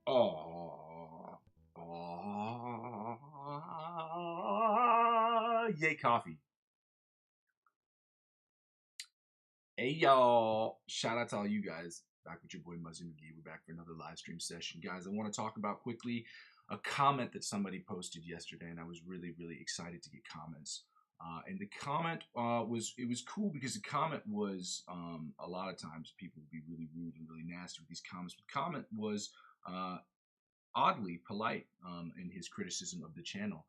Oh, yay, coffee. Hey, y'all. Shout out to all you guys. Back with your boy, Muzzy McGee. We're back for another live stream session. Guys, I want to talk about quickly a comment that somebody posted yesterday, and I was really, really excited to get comments. And the comment was cool because the comment was a lot of times people would be really rude and really nasty with these comments. But the comment was oddly polite in his criticism of the channel,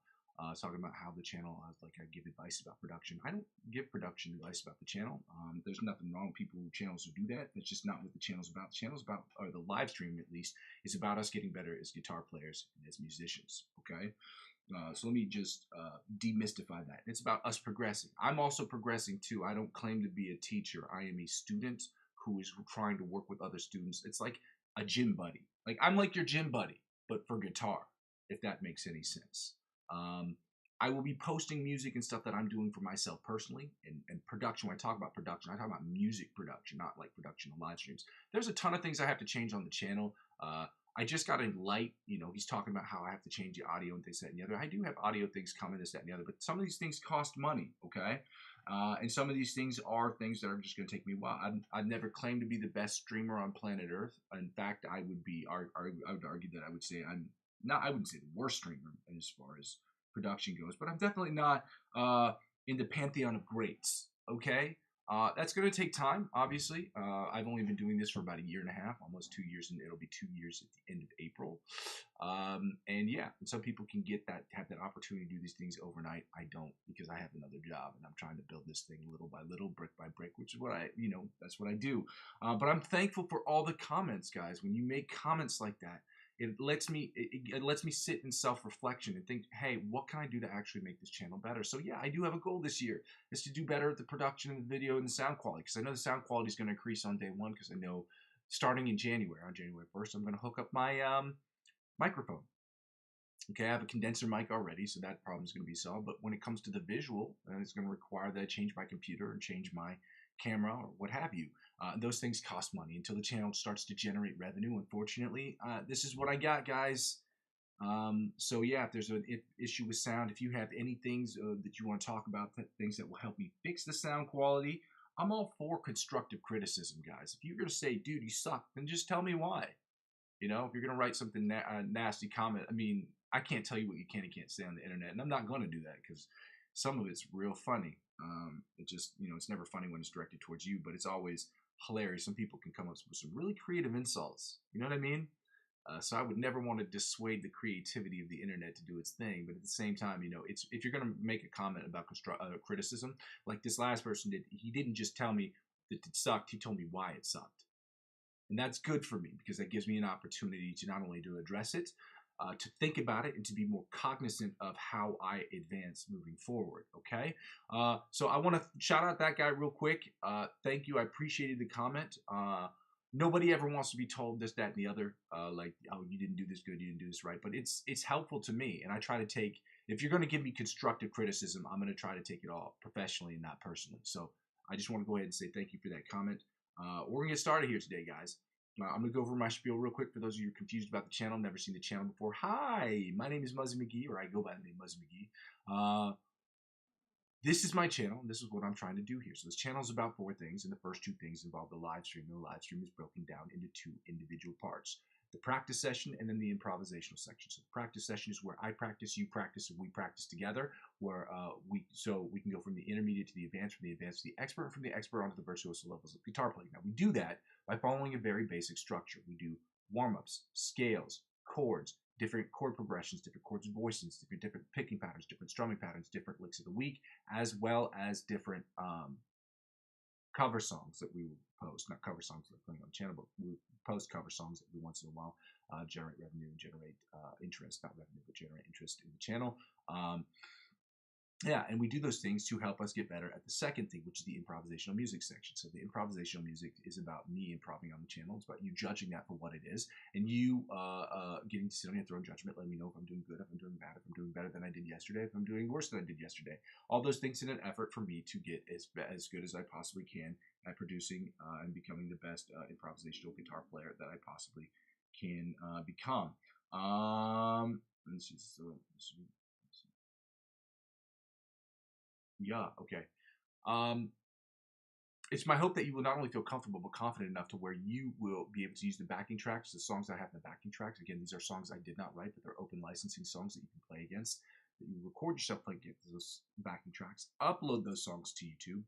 talking about how the channel, like I give advice about production. I don't give production advice about the channel. There's nothing wrong with people who channels who do that. That's just not what the channel's about. The channel's about, or the live stream at least, is about us getting better as guitar players and as musicians. Okay. So let me just demystify that. It's about us progressing. I'm also progressing too. I don't claim to be a teacher. I am a student who is trying to work with other students. It's like a gym buddy. Like I'm like your gym buddy, but for guitar, if that makes any sense. I will be posting music and stuff that I'm doing for myself personally, and production. When I talk about production, I talk about music production, not like production on live streams. There's a ton of things I have to change on the channel. I just got a light, he's talking about how I have to change the audio and this, that, and the other. I do have audio things coming, this, that, and the other, but some of these things cost money, okay? And some of these things are things that are just going to take me a while. I've never claimed to be the best streamer on planet Earth. In fact, I would argue that I would say I wouldn't say the worst streamer as far as production goes, but I'm definitely not in the pantheon of greats, okay? That's going to take time, obviously. I've only been doing this for about a year and a half, almost 2 years, and it'll be 2 years at the end of April. And yeah, and some people can have that opportunity to do these things overnight. I don't, because I have another job, and I'm trying to build this thing little by little, brick by brick, which is what that's what I do. But I'm thankful for all the comments, guys. When you make comments like that, it lets me sit in self-reflection and think, hey, what can I do to actually make this channel better? So yeah, I do have a goal this year, is to do better at the production of the video and the sound quality, because I know the sound quality is going to increase on day one, because I know starting in January, on January 1st, I'm going to hook up my microphone. Okay, I have a condenser mic already, so that problem is going to be solved. But when it comes to the visual, it's going to require that I change my computer and change my camera or what have you. Those things cost money until the channel starts to generate revenue. Unfortunately, this is what I got, guys. So yeah, if there's an issue with sound, if you have any things that you want to talk about, things that will help me fix the sound quality, I'm all for constructive criticism, guys. If you're going to say, dude, you suck, then just tell me why. If you're going to write something nasty comment, I mean, I can't tell you what you can and can't say on the internet, and I'm not going to do that because some of it's real funny. It just, it's never funny when it's directed towards you, but it's always hilarious. Some people can come up with some really creative insults. You know what I mean? So I would never want to dissuade the creativity of the internet to do its thing, but at the same time, if you're going to make a comment about criticism, like this last person did, he didn't just tell me that it sucked, he told me why it sucked. And that's good for me, because that gives me an opportunity to not only to address it, to think about it, and to be more cognizant of how I advance moving forward, okay? So I want to shout out that guy real quick. Thank you. I appreciated the comment. Nobody ever wants to be told this, that, and the other, like, oh, you didn't do this good, you didn't do this right. But it's helpful to me, and I try to take, if you're going to give me constructive criticism, I'm going to try to take it all professionally and not personally. So I just want to go ahead and say thank you for that comment. We're going to get started here today, guys. I'm going to go over my spiel real quick for those of you who are confused about the channel, never seen the channel before. Hi, my name is Muzzy McGee, or I go by the name Muzzy McGee. This is my channel, and this is what I'm trying to do here. So this channel is about 4 things, and the first 2 things involve the live stream, and the live stream is broken down into 2 individual parts. The practice session and then the improvisational section. So the practice session is where I practice, you practice, and we practice together, where we can go from the intermediate to the advanced, from the advanced to the expert, and from the expert onto the virtuoso levels of guitar playing. Now we do that by following a very basic structure. We do warm-ups, scales, chords, different chord progressions, different chords and voicings, different picking patterns, different strumming patterns, different licks of the week, as well as different cover songs that we will post. Not cover songs that are playing on the channel, but we post cover songs every once in a while, generate revenue and generate interest, not revenue, but generate interest in the channel. Yeah, and we do those things to help us get better at the second thing, which is the improvisational music section. So the improvisational music is about me improvising on the channel. It's about you judging that for what it is, and you getting to sit on your throne judgment, letting me know if I'm doing good, if I'm doing bad, if I'm doing better than I did yesterday, if I'm doing worse than I did yesterday. All those things in an effort for me to get as good as I possibly can at producing and becoming the best improvisational guitar player that I possibly can become. Let's see. Yeah, okay. It's my hope that you will not only feel comfortable but confident enough to where you will be able to use the backing tracks, the songs I have in the backing tracks. Again, these are songs I did not write, but they're open licensing songs that you can play against, that you record yourself playing against those backing tracks, upload those songs to YouTube,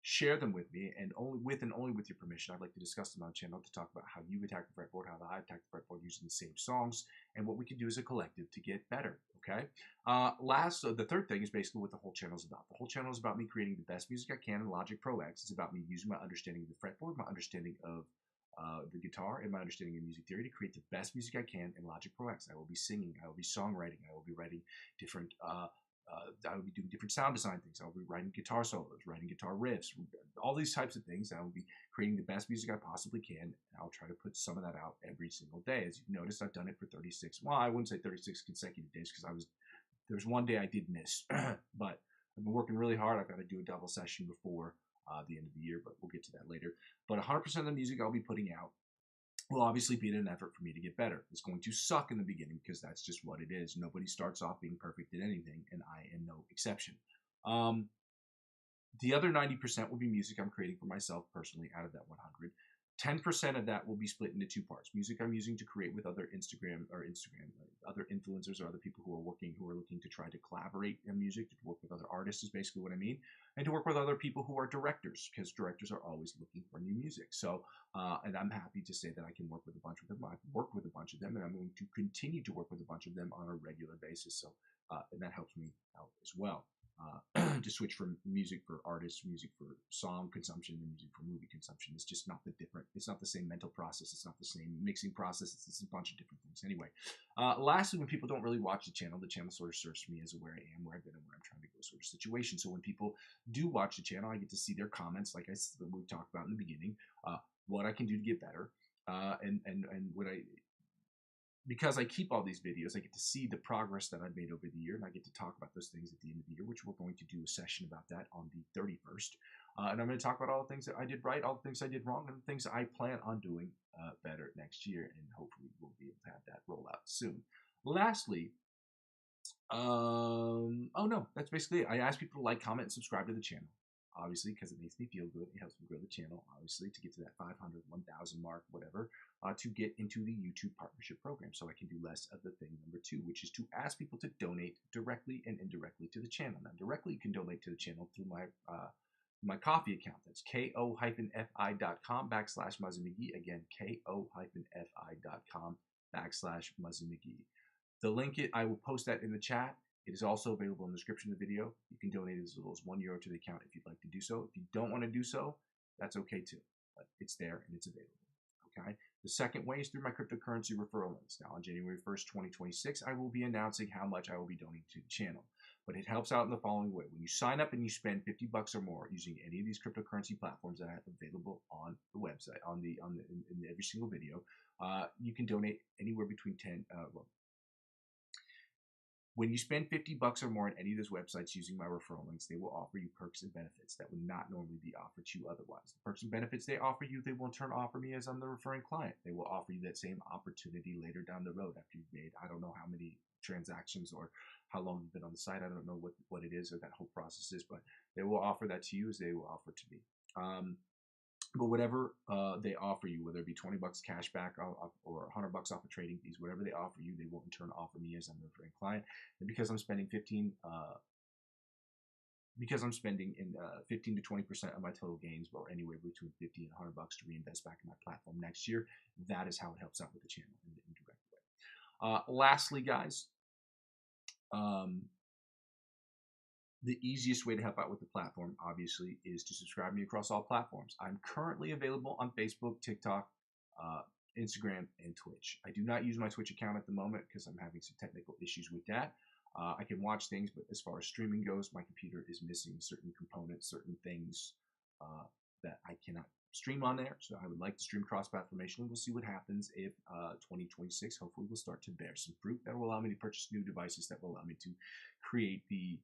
share them with me, and only with your permission, I'd like to discuss them on the channel to talk about how you attack the fretboard, how I attack the fretboard using the same songs, and what we can do as a collective to get better. Okay. The third thing is basically what the whole channel is about. The whole channel is about me creating the best music I can in Logic Pro X. It's about me using my understanding of the fretboard, my understanding of the guitar, and my understanding of music theory to create the best music I can in Logic Pro X. I will be singing, I will be songwriting, I will be writing different I will be doing different sound design things. I will be writing guitar solos, writing guitar riffs, all these types of things. I will be creating the best music I possibly can. And I'll try to put some of that out every single day. As you've noticed, I've done it for 36. Well, I wouldn't say 36 consecutive days because there was one day I did miss, but I've been working really hard. I've got to do a double session before the end of the year, but we'll get to that later. But 100% of the music I'll be putting out will obviously be in an effort for me to get better. It's going to suck in the beginning because that's just what it is. Nobody starts off being perfect at anything, and I am no exception. The other 90% will be music I'm creating for myself personally out of that 100. 10% of that will be split into two parts. Music I'm using to create with other other influencers or other people who are looking to try to collaborate in music, to work with other artists is basically what I mean, and to work with other people who are directors, because directors are always looking for new music. So, and I'm happy to say that I can work with a bunch of them. I've worked with a bunch of them, and I'm going to continue to work with a bunch of them on a regular basis. So, and that helps me out as well. To switch from music for artists, music for song consumption, and music for movie consumption. It's just not it's not the same mental process. It's not the same mixing process. It's a bunch of different things. Anyway, lastly, when people don't really watch the channel sort of serves me as where I am, where I've been, and where I'm trying to go sort of situation. So when people do watch the channel, I get to see their comments, like we talked about in the beginning, what I can do to get better, and what because I keep all these videos, I get to see the progress that I've made over the year, and I get to talk about those things at the end of the year, which we're going to do a session about that on the 31st. And I'm going to talk about all the things that I did right, all the things I did wrong, and the things I plan on doing better next year, and hopefully we'll be able to have that roll out soon. Lastly, oh no, that's basically it. I ask people to like, comment, and subscribe to the channel. Obviously, because it makes me feel good. It helps me grow the channel, obviously, to get to that 500, 1,000 mark, whatever, to get into the YouTube partnership program so I can do less of the thing number 2, which is to ask people to donate directly and indirectly to the channel. Now, directly, you can donate to the channel through my Ko-fi account. That's ko-fi.com/Muzzy McGee. Again, ko-fi.com/Muzzy McGee. The link, I will post that in the chat. It is also available in the description of the video. You can donate as little as €1 to the account if you'd like to do so. If you don't want to do so, that's okay too. But it's there and it's available. Okay. The second way is through my cryptocurrency referral links. Now, on January 1st, 2026, I will be announcing how much I will be donating to the channel. But it helps out in the following way. When you sign up and you spend $50 or more using any of these cryptocurrency platforms that I have available on the website, in every single video, you can donate anywhere between when you spend $50 or more on any of those websites using my referral links, they will offer you perks and benefits that would not normally be offered to you otherwise. The perks and benefits they offer you, they will in turn offer me as I'm the referring client. They will offer you that same opportunity later down the road after you've made, I don't know how many transactions or how long you've been on the site. I don't know what it is or that whole process is, but they will offer that to you as they will offer to me. But whatever they offer you, whether it be $20 cash back or $100 off of trading fees, whatever they offer you, they will in turn offer me as I'm the referring client. And because I'm spending 15 to 20% of my total gains, or anywhere between $50 and $100 to reinvest back in my platform next year, that is how it helps out with the channel in an indirect way. Lastly, guys, the easiest way to help out with the platform, obviously, is to subscribe me across all platforms. I'm currently available on Facebook, TikTok, Instagram, and Twitch. I do not use my Twitch account at the moment because I'm having some technical issues with that. I can watch things, but as far as streaming goes, my computer is missing certain components, certain things that I cannot stream on there. So I would like to stream cross-platformation, and we'll see what happens if 2026 hopefully will start to bear some fruit that will allow me to purchase new devices that will allow me to create the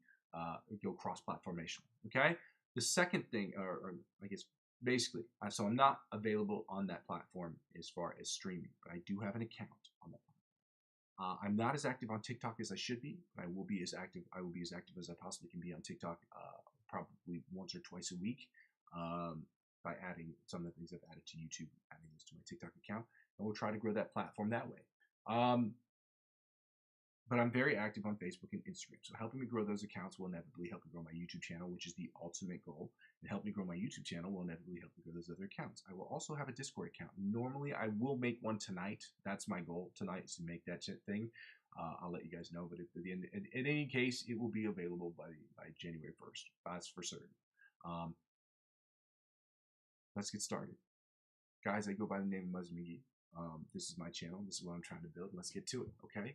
go cross-platformation. Okay. The second thing, or I guess basically, so I'm not available on that platform as far as streaming, but I do have an account on that platform. I'm not as active on TikTok as I should be, but I will be as active. I will be as active as I possibly can be on TikTok, probably once or twice a week, by adding some of the things I've added to YouTube, adding this to my TikTok account, and we'll try to grow that platform that way. But I'm very active on Facebook and Instagram. So helping me grow those accounts will inevitably help me grow my YouTube channel, which is the ultimate goal. And help me grow my YouTube channel will inevitably help me grow those other accounts. I will also have a Discord account. Normally, I will make one tonight. That's my goal tonight, is to make that thing. I'll let you guys know. But at the end, in any case, it will be available by January 1st. That's for certain. Let's get started. Guys, I go by the name of Muzzy McGee. This is my channel. This is what I'm trying to build. Let's get to it, okay?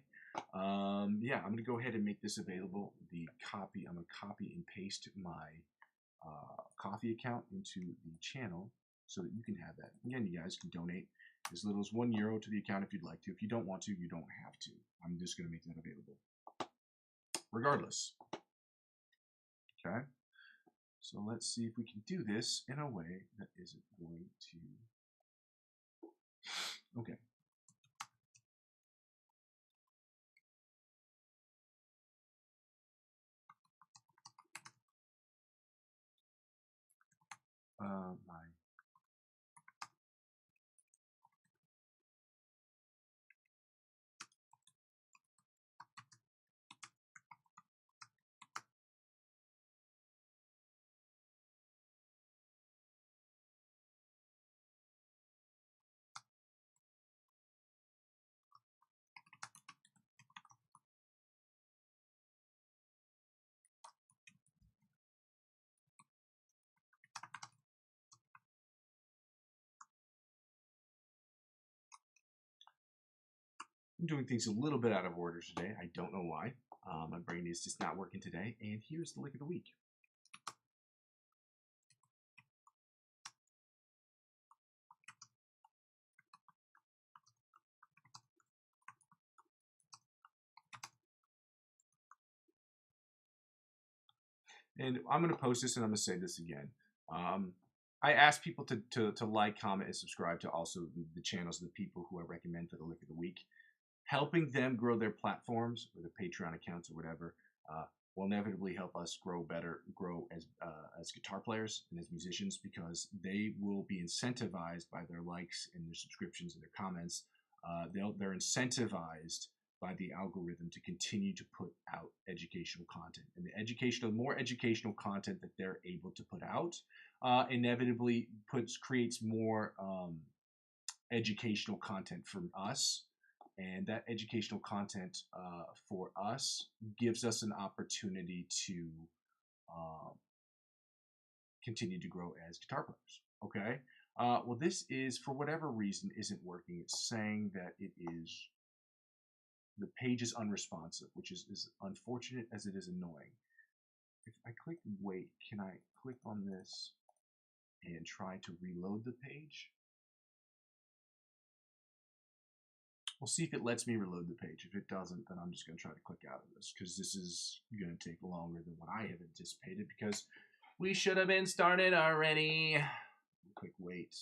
Yeah, I'm going to go ahead and make this available. I'm going to copy and paste my coffee account into the channel so that you can have that. Again, you guys can donate as little as €1 to the account if you'd like to. If you don't want to, you don't have to. I'm just going to make that available. Regardless. Okay? So let's see if we can do this in a way that isn't going to... Okay. I'm doing things a little bit out of order today. I don't know why. My brain is just not working today. And here's the lick of the week. And I'm going to post this, and I'm going to say this again. I ask people to like, comment, and subscribe to also the channels of the people who I recommend for the lick of the week. Helping them grow their platforms or their Patreon accounts or whatever will inevitably help us grow as guitar players and as musicians, because they will be incentivized by their likes and their subscriptions and their comments. They're incentivized by the algorithm to continue to put out educational content, and the more educational content that they're able to put out inevitably creates more educational content from us. And that educational content for us gives us an opportunity to continue to grow as guitar players. Okay. Well, this is, for whatever reason, isn't working. It's saying that the page is unresponsive, which is as unfortunate as it is annoying. If I click wait, can I click on this and try to reload the page? We'll see if it lets me reload the page. If it doesn't, then I'm just going to try to click out of this, because this is going to take longer than what I have anticipated, because we should have been started already. Click wait.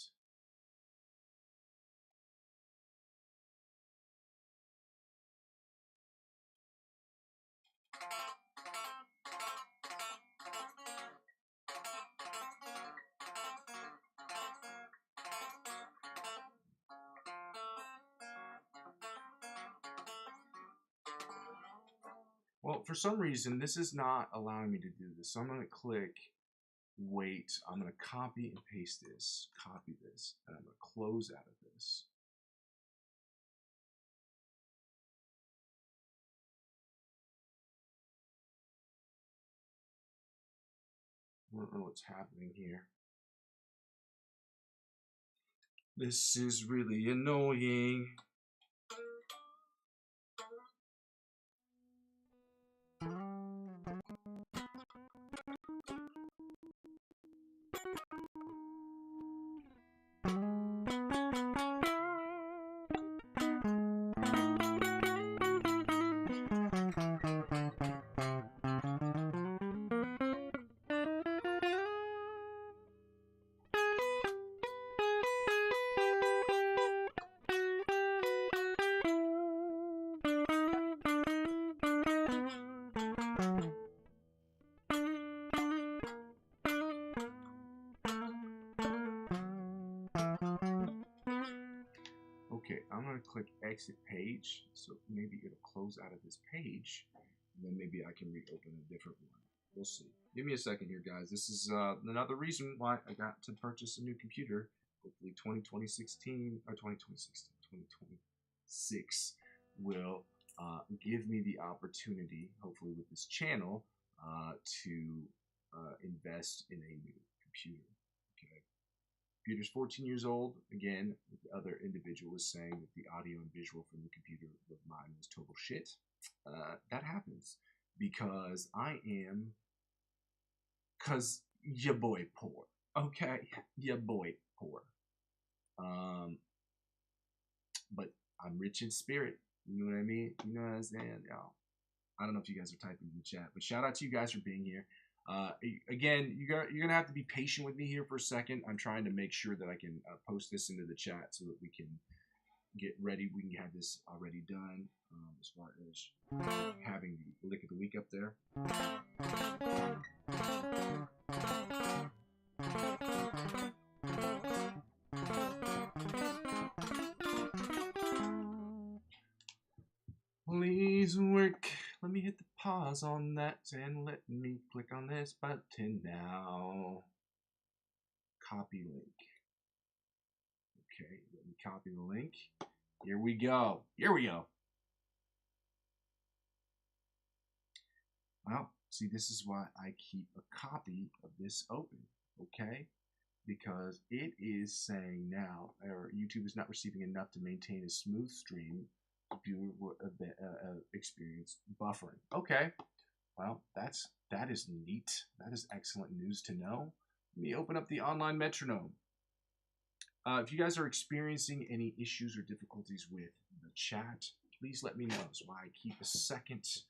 Well, for some reason, this is not allowing me to do this. So I'm going to click wait. I'm going to copy and paste this, copy this, and I'm going to close out of this. I don't know what's happening here. This is really annoying. going to click exit page, so maybe it'll close out of this page, and then maybe I can reopen a different one. We'll see. Give me a second here, guys. This is another reason why I got to purchase a new computer. Hopefully 2016 or 2026 will give me the opportunity, hopefully with this channel, to invest in a new computer. Okay. Computer's 14 years old. Again, the other individual was saying that the audio and visual from the computer of mine was total shit. That happens because cause your boy poor. Okay, your boy poor. But I'm rich in spirit. You know what I mean? You know what I'm saying, y'all? I don't know if you guys are typing in the chat, but shout out to you guys for being here. Again, you're gonna have to be patient with me here for a second. I'm trying to make sure that I can post this into the chat so that we can get ready. We can have this already done as far as having the lick of the week up there. Please work. Let me hit the pause on that and let me click on this button now. Copy link. Okay, let me copy the link. Here we go. Here we go. Well, see, this is why I keep a copy of this open, okay? Because it is saying now, or YouTube is not receiving enough to maintain a smooth stream. Viewer experience buffering. Okay, well, that is neat. That is excellent news to know. Let me open up the online metronome. If you guys are experiencing any issues or difficulties with the chat, please let me know. So I keep a second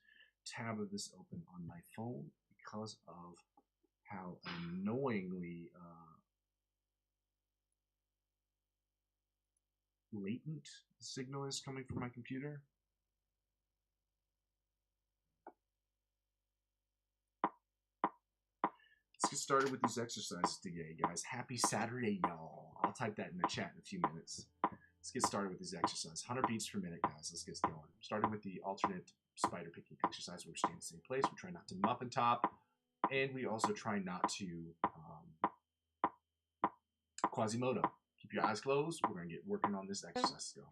tab of this open on my phone because of how annoyingly latent the signal is coming from my computer. Let's get started with these exercises today, guys. Happy Saturday, y'all. I'll type that in the chat in a few minutes. Let's get started with these exercises. 100 beats per minute, guys. Let's get going. Starting with the alternate spider picking exercise where we stay in the same place. We try not to muff and top, and we also try not to Quasimodo. Keep your eyes closed. We're going to get working on this exercise. Let's go.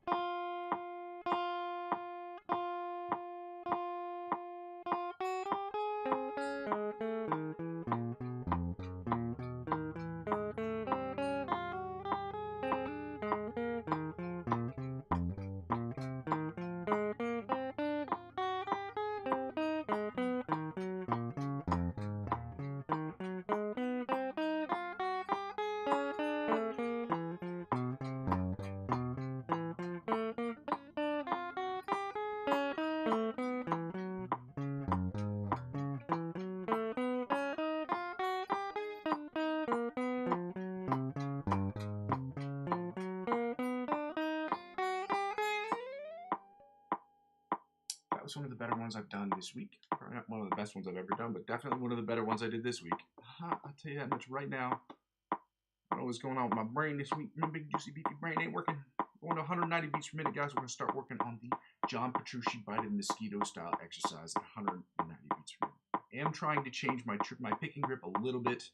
That was one of the better ones I've done this week. Probably not one of the best ones I've ever done, but definitely one of the better ones I did this week. I'll tell you that much right now. I don't know what's going on with my brain this week. My big juicy beefy brain ain't working. Going to 190 beats per minute, guys. We're going to start working on the John Petrucci bited mosquito style exercise at 190 beats per minute. I am trying to change my picking grip a little bit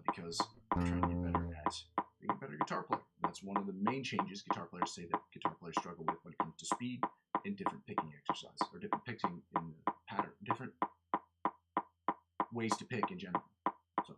because I'm trying to get better at being a better guitar player. That's one of the main changes guitar players say that guitar players struggle with when it comes to speed and different picking exercise, or different picking in the pattern, different ways to pick in general. So.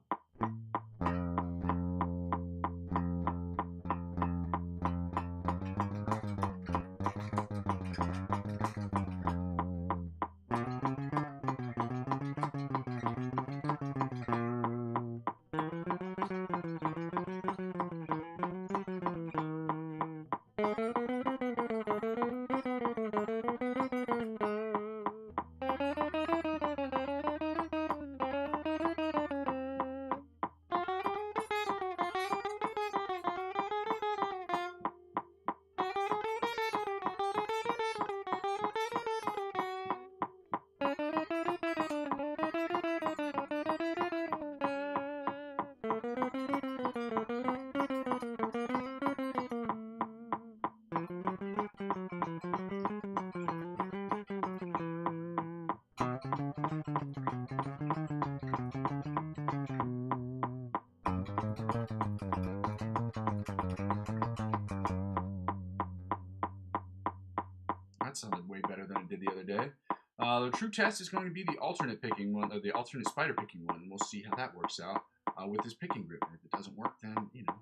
that sounded way better than it did the other day. The true test is going to be the alternate picking one, or the alternate spider picking one. We'll see how that works out with this picking grip. And if it doesn't work, then, you know,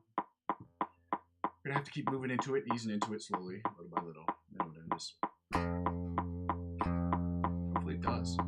we're going to have to keep moving into it, easing into it slowly, little by little. Then we'll do this. Hopefully it does.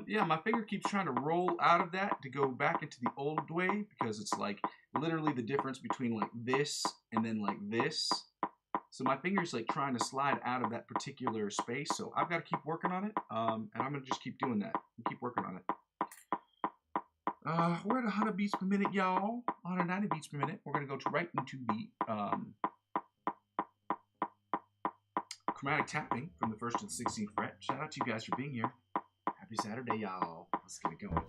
Yeah, my finger keeps trying to roll out of that to go back into the old way because it's like literally the difference between like this and then like this. So my finger's like trying to slide out of that particular space. So I've got to keep working on it. And I'm going to just keep doing that and keep working on it. We're at 100 beats per minute, y'all. 190 beats per minute. We're going to go right into the chromatic tapping from the 1st to the 16th fret. Shout out to you guys for being here. Happy Saturday, y'all. Let's get it going.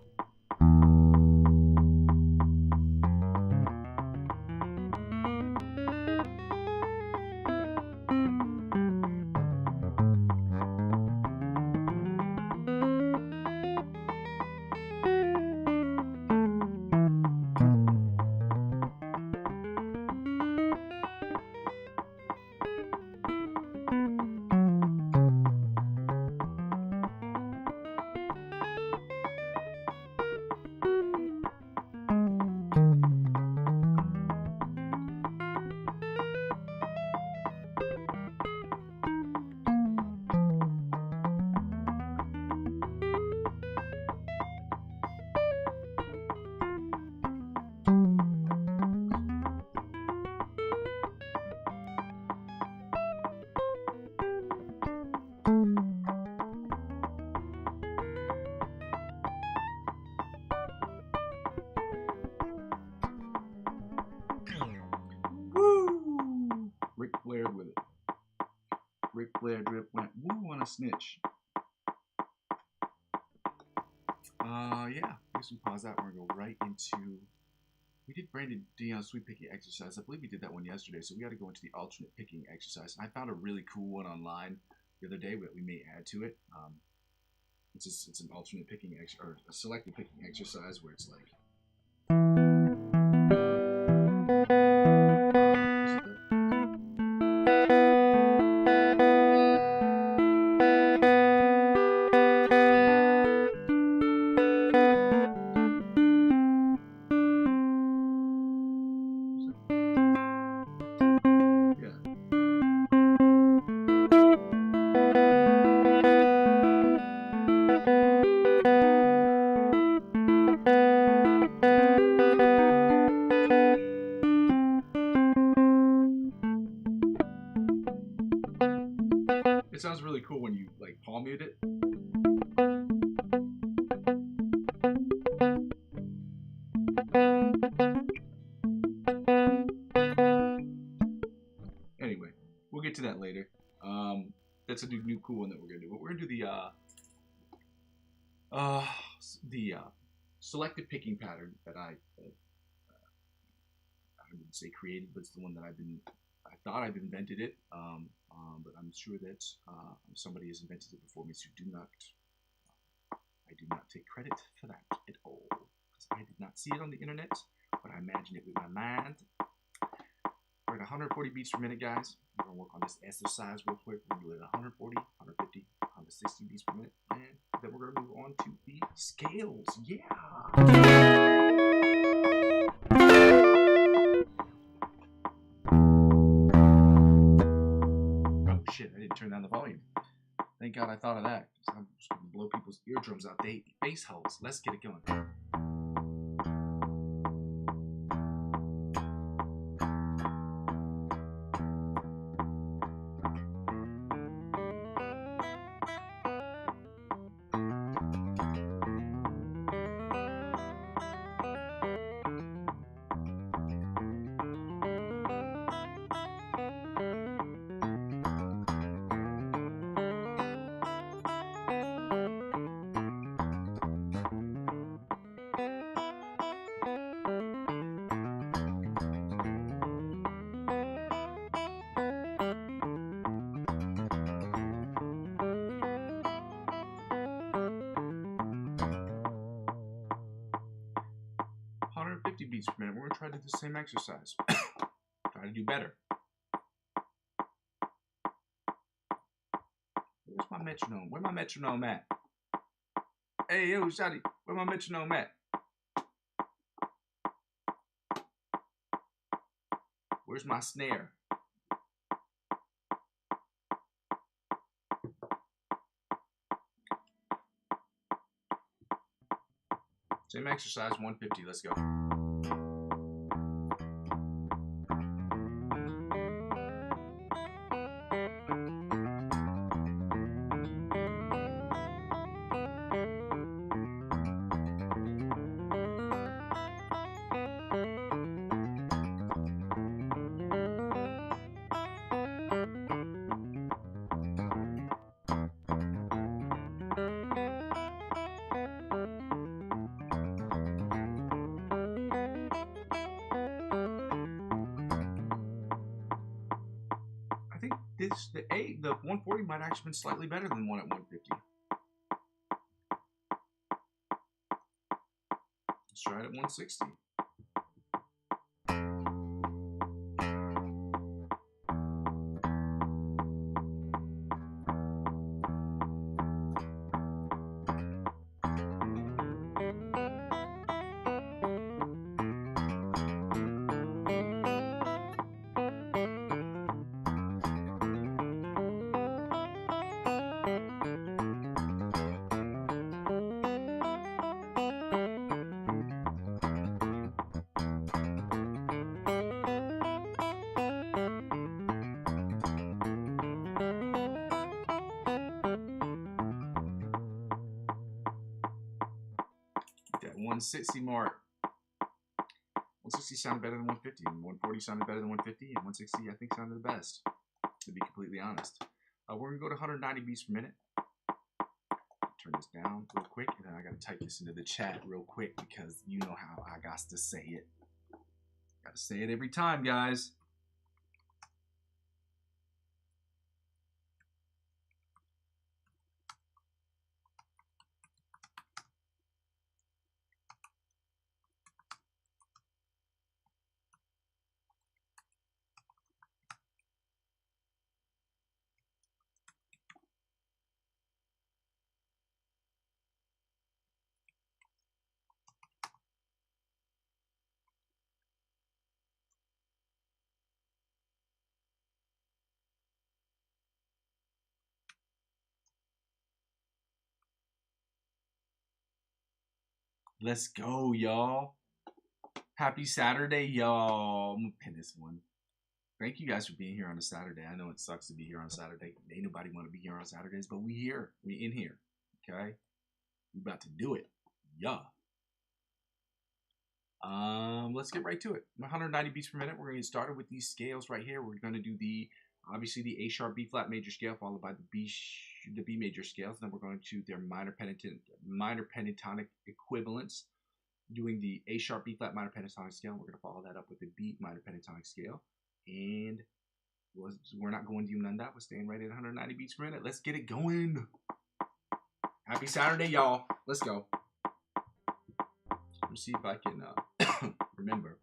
With it. Ric Flair drip went woo on a snitch. Yeah, I guess we pause that. We're gonna go right into. We did Brandon Dion's sweep picking exercise. I believe we did that one yesterday, so we got to go into the alternate picking exercise. And I found a really cool one online the other day that we may add to it. It's an alternate picking or a selective picking exercise where it's like. It sounds really cool when you like palm mute it. Anyway, we'll get to that later. That's a new cool one that we're gonna do. But we're gonna do the selective picking pattern that I wouldn't say created, but it's the one that I thought I've invented it. But I'm sure that somebody has invented it before me, so I do not take credit for that at all, because I did not see it on the internet, but I imagined it with my mind. We're at 140 beats per minute, guys. We're going to work on this exercise real quick. We're going to do it at 140, 150, 160 beats per minute, and then we're going to move on to the scales. Yeah! shit, I didn't turn down the volume. Thank God I thought of that. I'm just gonna blow people's eardrums out. They bass holes. Let's get it going. 150 beats per minute. We're gonna try to do the same exercise. Try to do better. Where's my metronome? Where my metronome at? Hey, yo, Shotty, where my metronome at? Where's my snare? Same exercise, 150. Let's go. The 140 might actually been slightly better than one at 150. Let's try it at 160. That 160 mark. 160 sounded better than 150, and 140 sounded better than 150, and 160 I think sounded the best, to be completely honest. We're gonna go to 190 beats per minute. Turn this down real quick, and then I gotta type this into the chat real quick because you know how I got to say it. Gotta say it every time, guys. Let's go, y'all. Happy Saturday, y'all. I'm gonna pin this one. Thank you guys for being here on a Saturday. I know it sucks to be here on Saturday. Ain't nobody want to be here on Saturdays, but we here. We in here. Okay? We about to do it. Yeah. Let's get right to it. 190 beats per minute. We're gonna get started with these scales right here. We're gonna do obviously the A sharp B flat major scale, followed by the B major scales. Then we're going to their minor pentatonic equivalents, doing the A sharp B flat minor pentatonic scale. We're going to follow that up with the B minor pentatonic scale, and we're not going to do none of that. We're staying right at 190 beats per minute. Let's get it going. Happy Saturday, y'all. Let's go. Let me see if I can remember.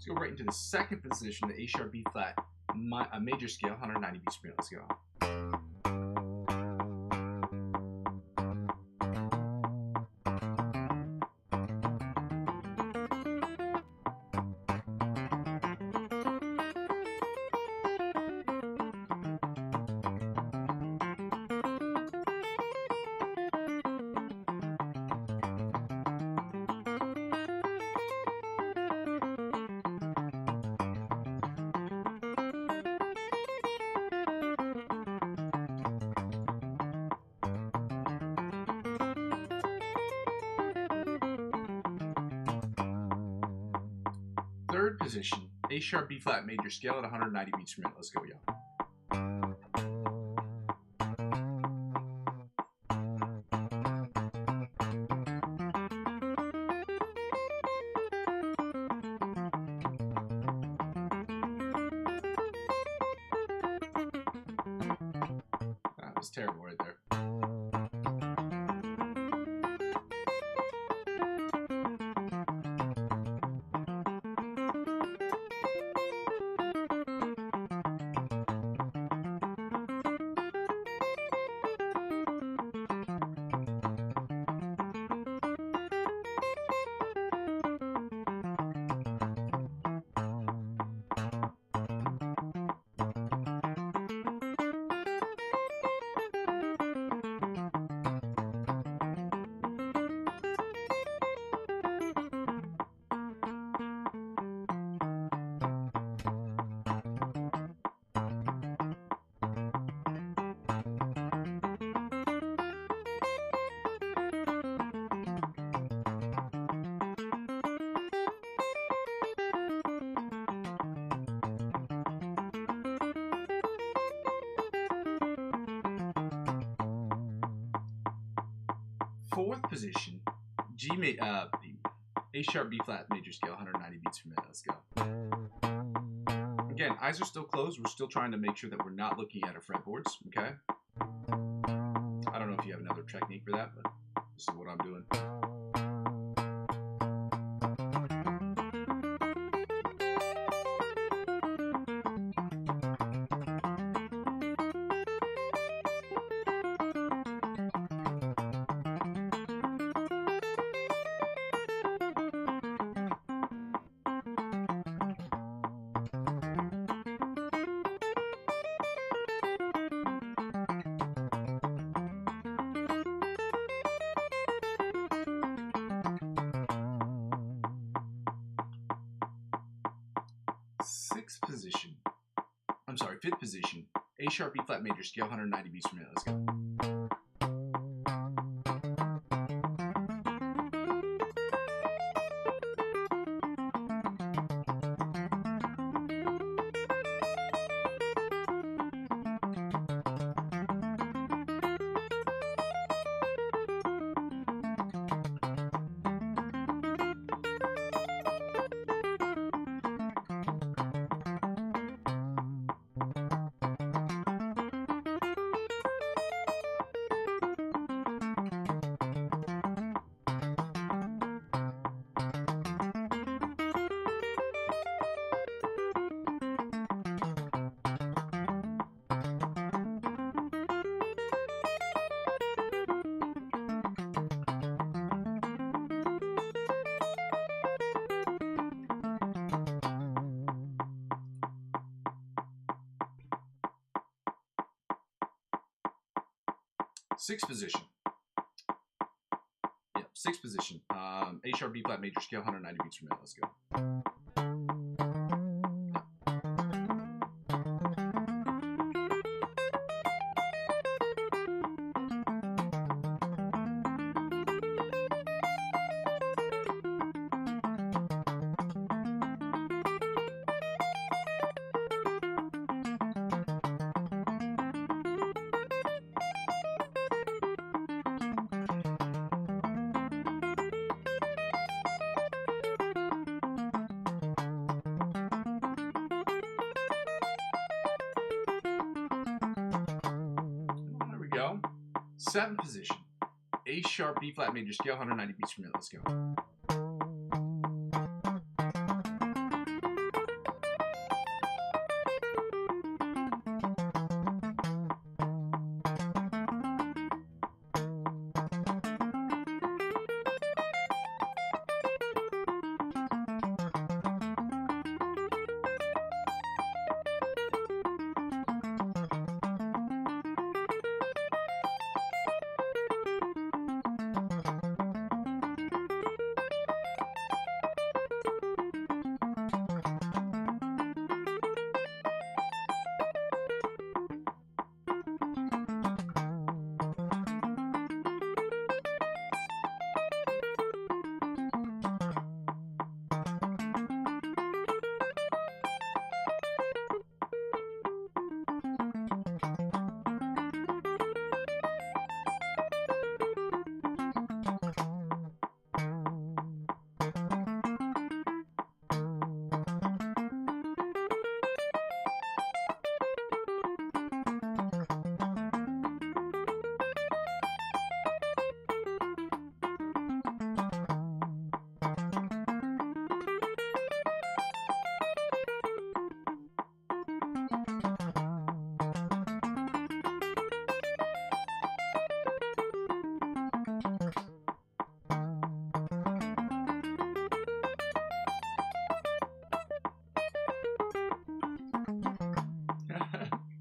go right into the second position, the A sharp B flat, a major scale, 190 beats per minute. Let's go. Third position, A sharp B flat major scale at 190 beats per minute. Let's go, y'all. That was terrible right there. Fourth position, A sharp B flat major scale, 190 beats per minute. Let's go. Again, eyes are still closed. We're still trying to make sure that we're not looking at our fretboards. Okay. I don't know if you have another technique for that, but this is what I'm doing. Fifth position, A sharp B flat major scale, 190 beats per minute. Let's go. Sixth position. Yeah, sixth position. A sharp B flat major scale, 190 beats per minute. Let's go. Seventh position, A sharp B flat major scale, 190 beats per minute. Let's go.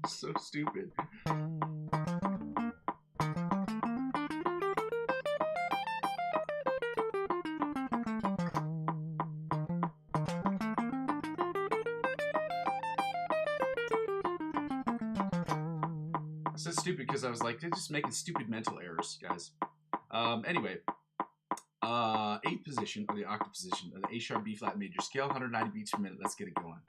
So stupid. So stupid because I was like, they're just making stupid mental errors, guys. Anyway, 8th position, or the octave position, of the A sharp B flat major scale, 190 beats per minute. Let's get it going.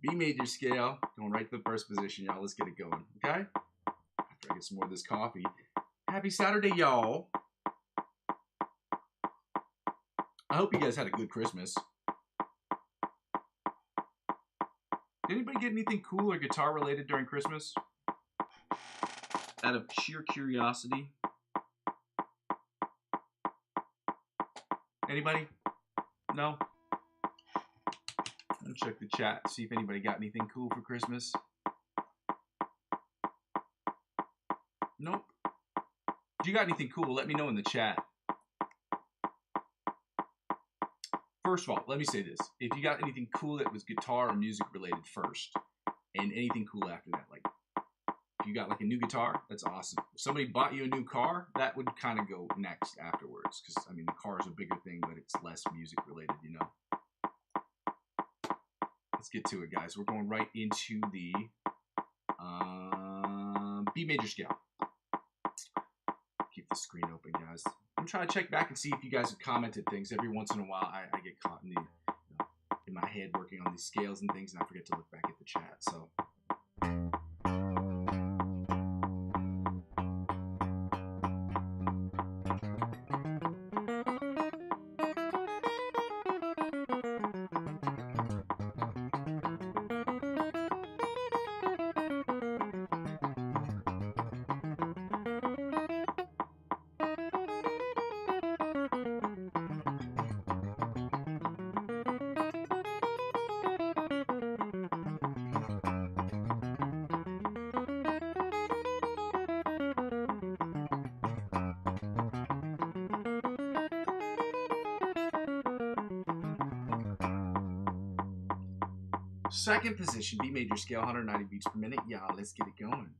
B major scale, going right to the first position, y'all. Let's get it going, okay? After I get some more of this coffee. Happy Saturday, y'all. I hope you guys had a good Christmas. Did anybody get anything cool or guitar related during Christmas? Out of sheer curiosity. Anybody? No? Let me check the chat, see if anybody got anything cool for Christmas. Nope. If you got anything cool, let me know in the chat. First of all, let me say this. If you got anything cool that was guitar or music related first, and anything cool after that, like if you got like a new guitar, that's awesome. If somebody bought you a new car, that would kind of go next afterwards. Because, I mean, the car is a bigger thing, but it's less music related, you know? Let's get to it, guys. We're going right into the B major scale. Keep the screen open, guys. I'm trying to check back and see if you guys have commented things. Every once in a while, I get caught in in my head working on these scales and things, and I forget to look back at the chat. So. Second position, B major scale, 190 beats per minute. Y'all, let's get it going.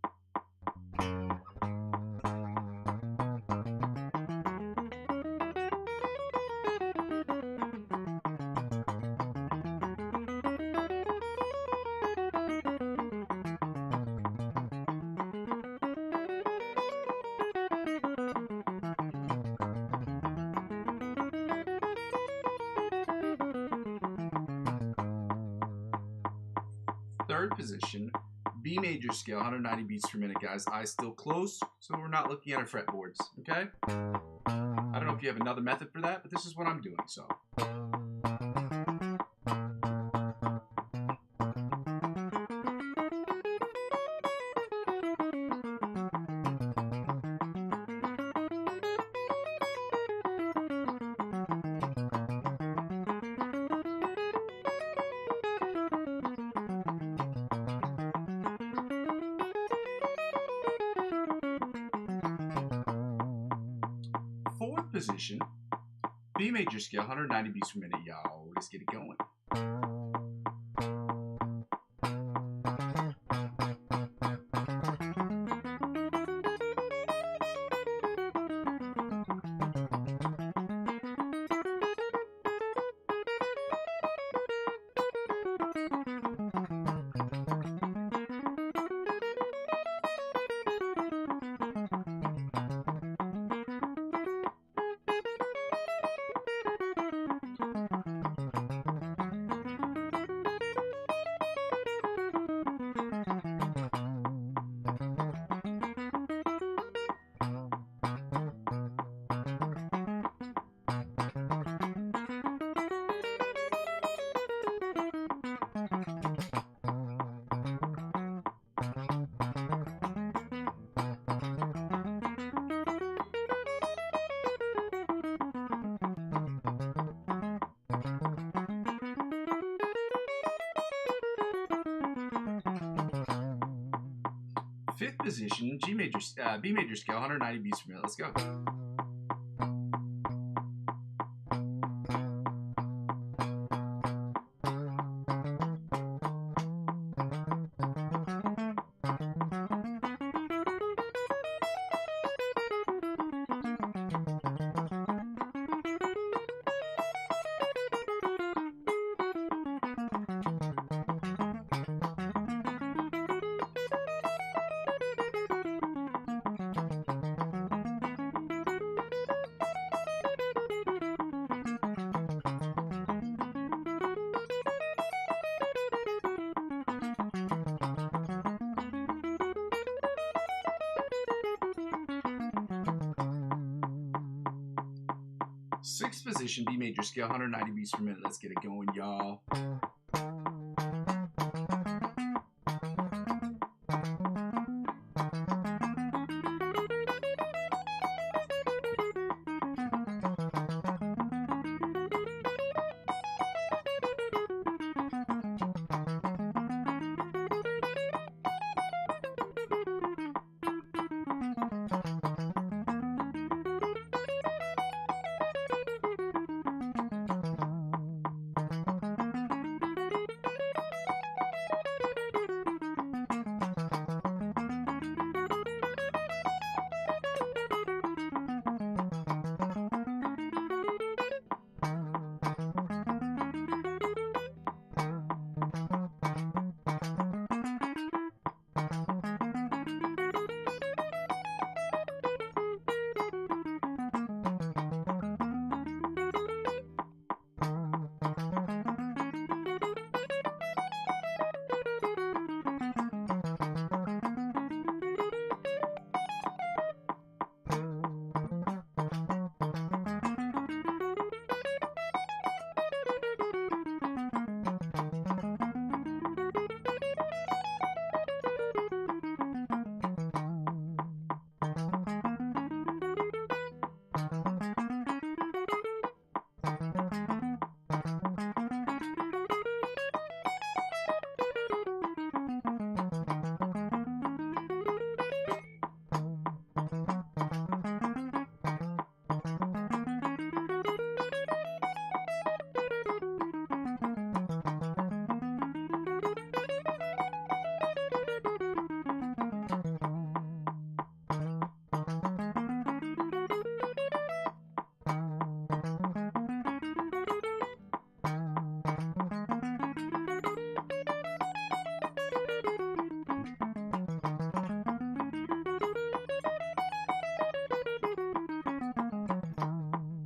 Third position, B major scale, 190 beats per minute, guys. Eyes still closed, so we're not looking at our fretboards, okay? I don't know if you have another method for that, but this is what I'm doing, so. Fourth position, B major scale, 190 beats per minute, y'all. Let's get it going. Fifth position, B major scale, 190 beats per minute. Let's go. Sixth position, B major scale, 190 beats per minute. Let's get it going, y'all.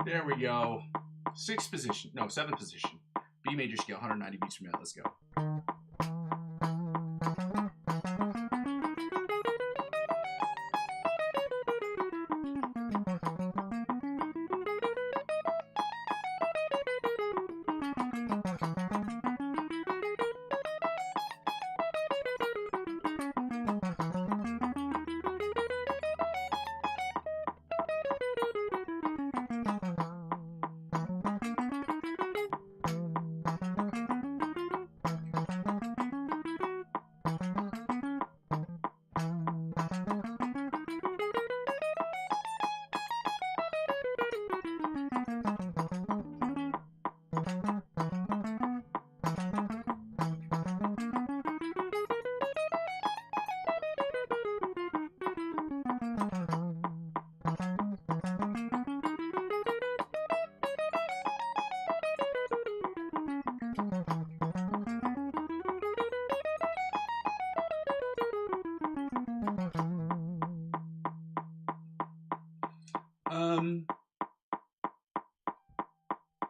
There we go. Seventh position. B major scale, 190 beats per minute. Let's go.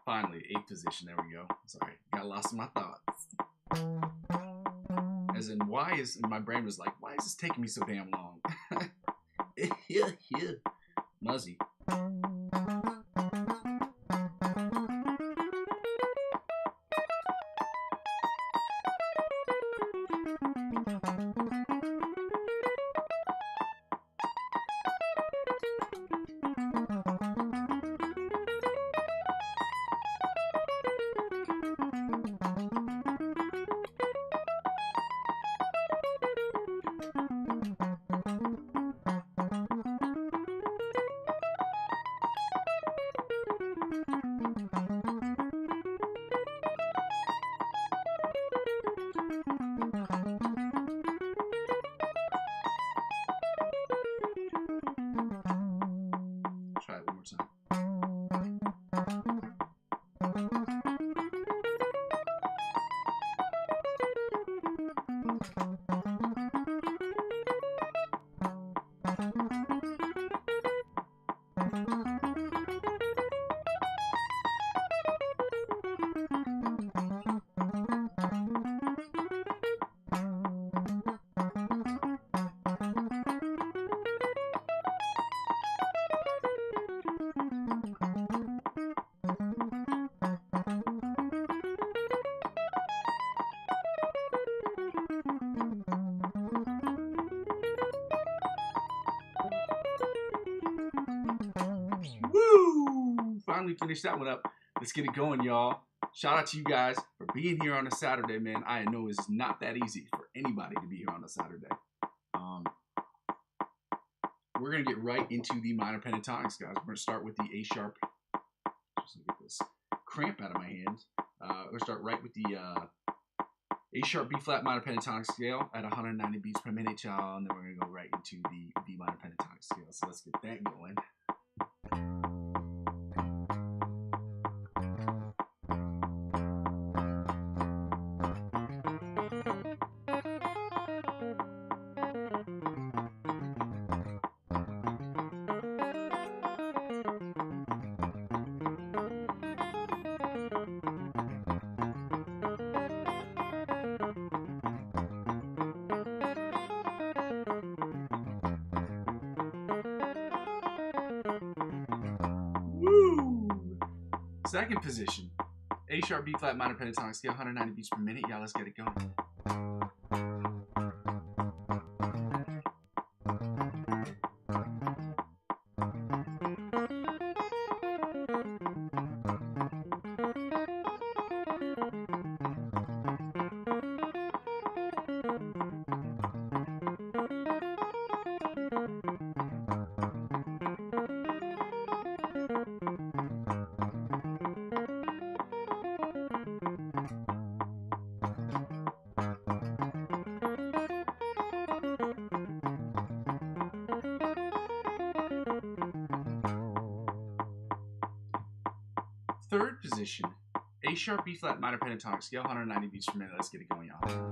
Finally, eighth position. There we go. Sorry, got lost in my thoughts. As in, my brain was like, why is this taking me so damn long? Muzzy. Woo! Finally finished that one up. Let's get it going, y'all. Shout out to you guys for being here on a Saturday, man. I know it's not that easy for anybody to be here on a Saturday. We're going to get right into the minor pentatonics, guys. We're going to start with the A sharp. Just get this cramp out of my hand. We're going to start right with the A sharp B flat minor pentatonic scale at 190 beats per minute, y'all. And then we're going to go right into the B minor pentatonic scale. So let's get that going. Woo! Second position, A sharp B flat minor pentatonic scale, 190 beats per minute. Y'all, let's get it going. Third position, A sharp B flat minor pentatonic scale, 190 beats per minute. Let's get it going, y'all.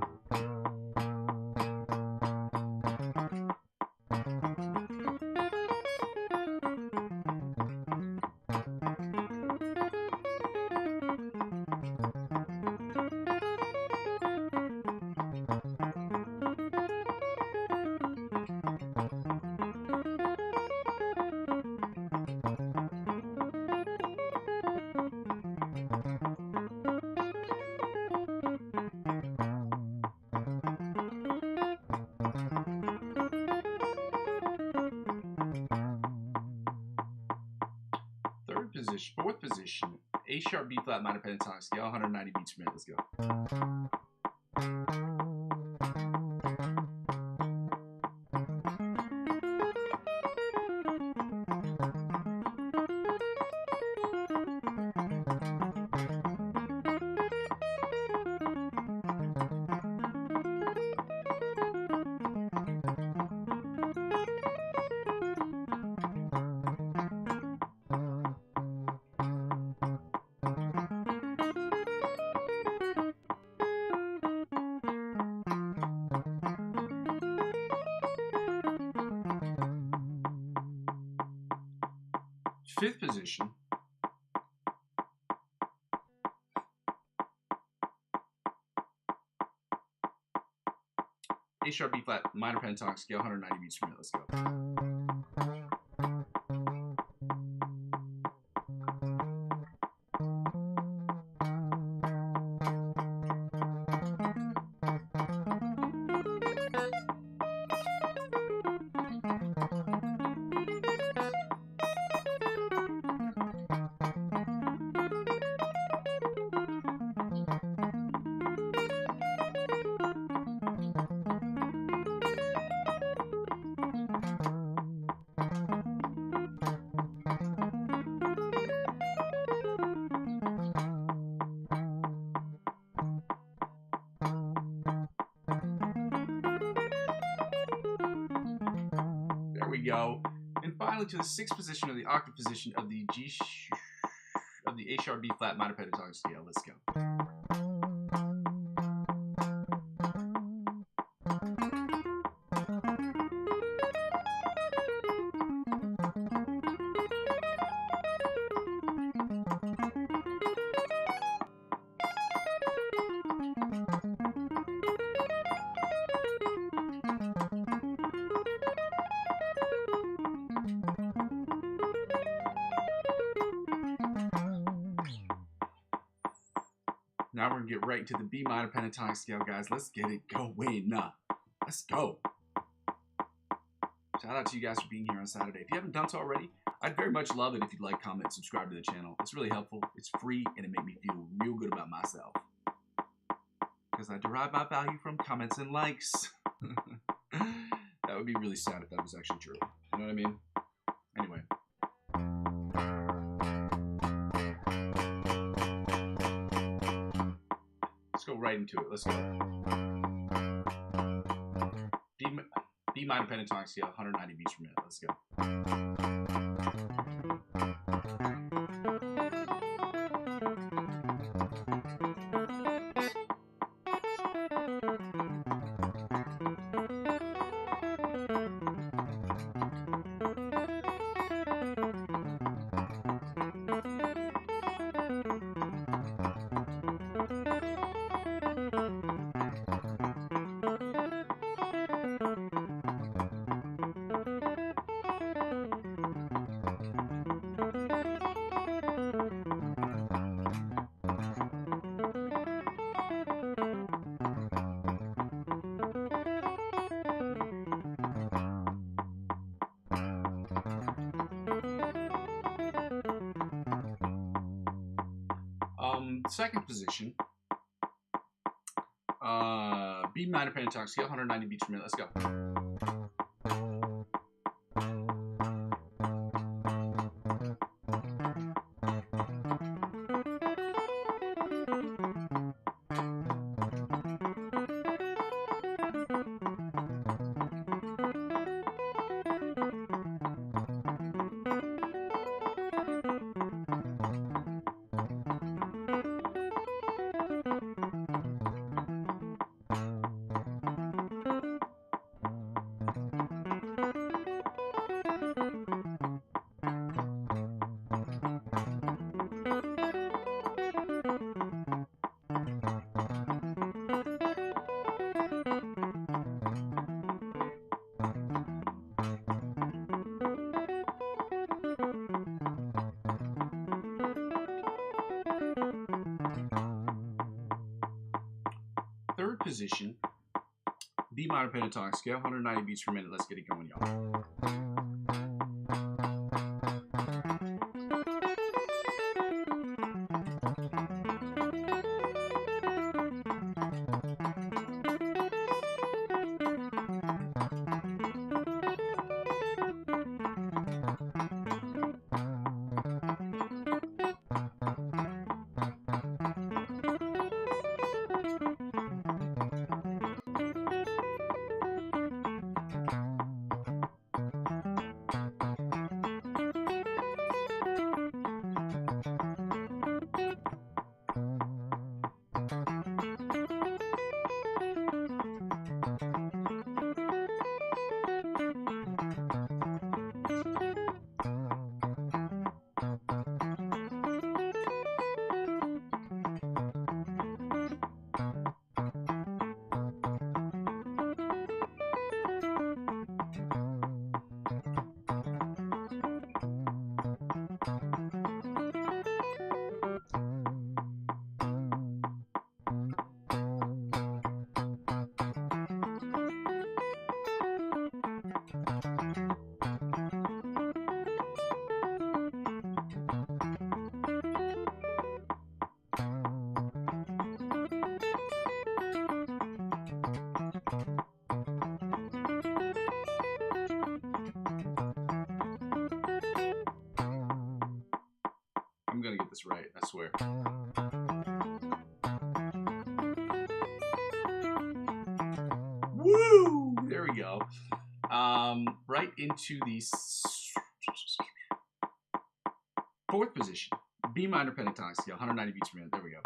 Fourth position, A sharp B flat minor pentatonic scale, 190 beats per minute. Let's go. Fifth position, A sharp B flat minor pentatonic scale, 190 beats per minute. Let's go. There we go. And finally to the sixth position of the octave position of the A sharp B flat minor pentatonic scale. Let's go. Now we're going to get right into the B minor pentatonic scale, guys. Let's get it going. Let's go. Shout out to you guys for being here on Saturday. If you haven't done so already, I'd very much love it if you'd like, comment, and subscribe to the channel. It's really helpful. It's free, and it made me feel real good about myself. Because I derive my value from comments and likes. That would be really sad if that was actually true. You know what I mean? Anyway. Let's go right into it. Let's go. B minor pentatonic scale, 190 beats per minute. Let's go. Second position, B minor pentatonic scale, 190 beats per minute. Let's go. Third position, B minor pentatonic scale, 190 beats per minute. Let's get it going, y'all. I'm gonna get this right, I swear. Woo! There we go. Right into the Fourth position, B minor pentatonic scale, 190 beats per minute. There we go.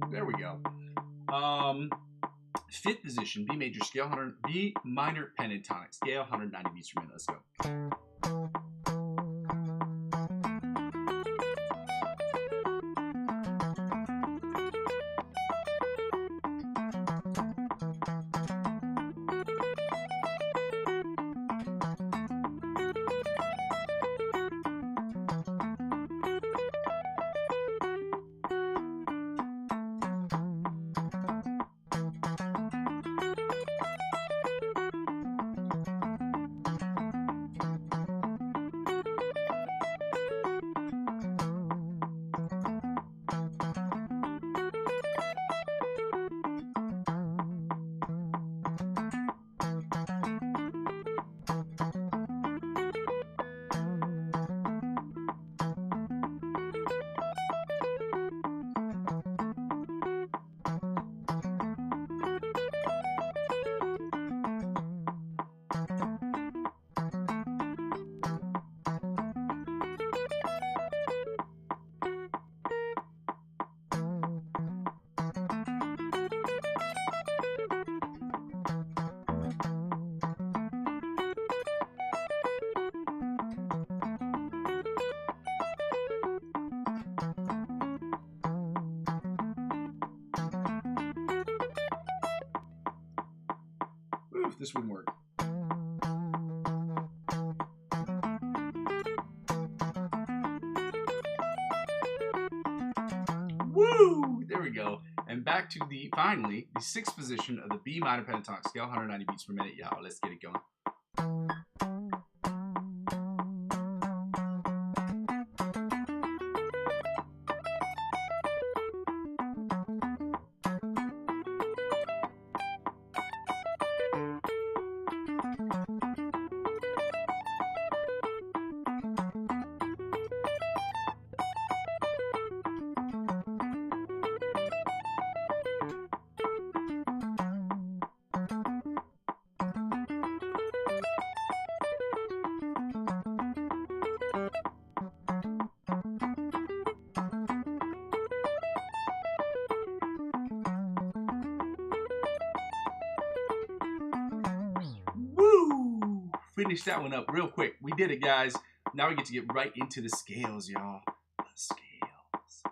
There we go. Fifth position, B major scale, B minor pentatonic scale, 190 beats per minute. Let's go. Oof, this wouldn't work. Woo! There we go. And back to finally, the sixth position of the B minor pentatonic scale, 190 beats per minute. Y'all, let's get it going. Finish that one up real quick. We did it, guys. Now we get to get right into the scales, y'all. The scales.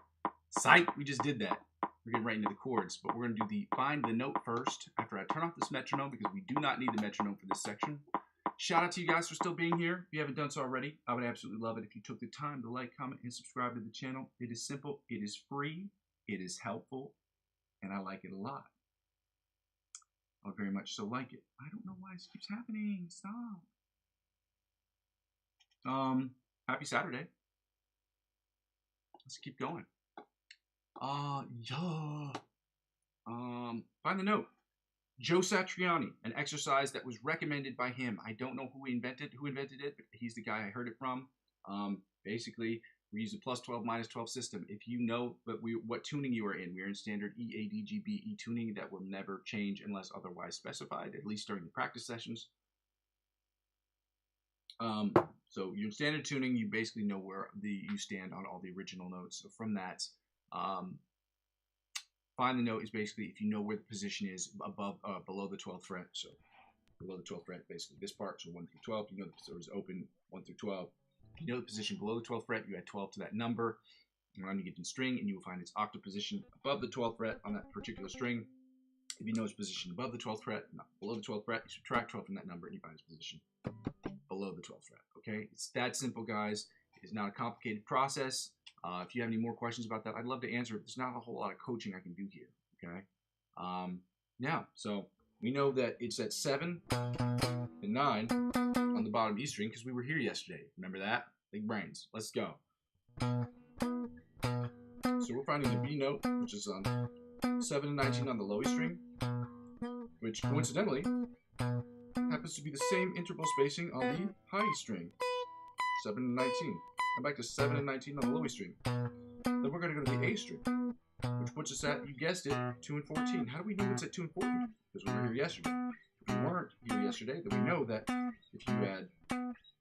Psych, we just did that. We're getting right into the chords, but we're going to do find the note first after I turn off this metronome because we do not need the metronome for this section. Shout out to you guys for still being here. If you haven't done so already, I would absolutely love it if you took the time to like, comment, and subscribe to the channel. It is simple. It is free. It is helpful. And I like it a lot. I very much so like it. I don't know why this keeps happening. Stop. Happy Saturday. Let's keep going. Yeah. Find the note. Joe Satriani, an exercise that was recommended by him. I don't know who invented it, but he's the guy I heard it from. Basically, We use a plus 12, minus 12 system. If you know what tuning you are in, we're in standard E, A, D, G, B, E tuning. That will never change unless otherwise specified, at least during the practice sessions. So your standard tuning, you basically know where you stand on all the original notes. So from that, find the note is basically if you know where the position is below the 12th fret. So below the 12th fret, basically this part, so 1 through 12, you know the is open, 1 through 12. If you know the position below the 12th fret, you add 12 to that number, and then you get in string, and you will find its octave position above the 12th fret on that particular string. If you know its position above the 12th fret, not below the 12th fret, you subtract 12 from that number, and you find its position below the 12th fret. Okay, it's that simple, guys. It's not a complicated process. If you have any more questions about that, I'd love to answer it. There's not a whole lot of coaching I can do here. Okay, yeah. So we know that it's at 7 and 9 on the bottom E string because we were here yesterday. Remember that? Big brains. Let's go. So we're finding the B note, which is on 7 and 19 on the low E string, which coincidentally happens to be the same interval spacing on the high E string, 7 and 19. And back to 7 and 19 on the low E string. Then we're going to go to the A string, which puts us at, you guessed it, 2 and 14. How do we know it's at 2 and 14? Because we were here yesterday. If we weren't here yesterday, then we know that if you add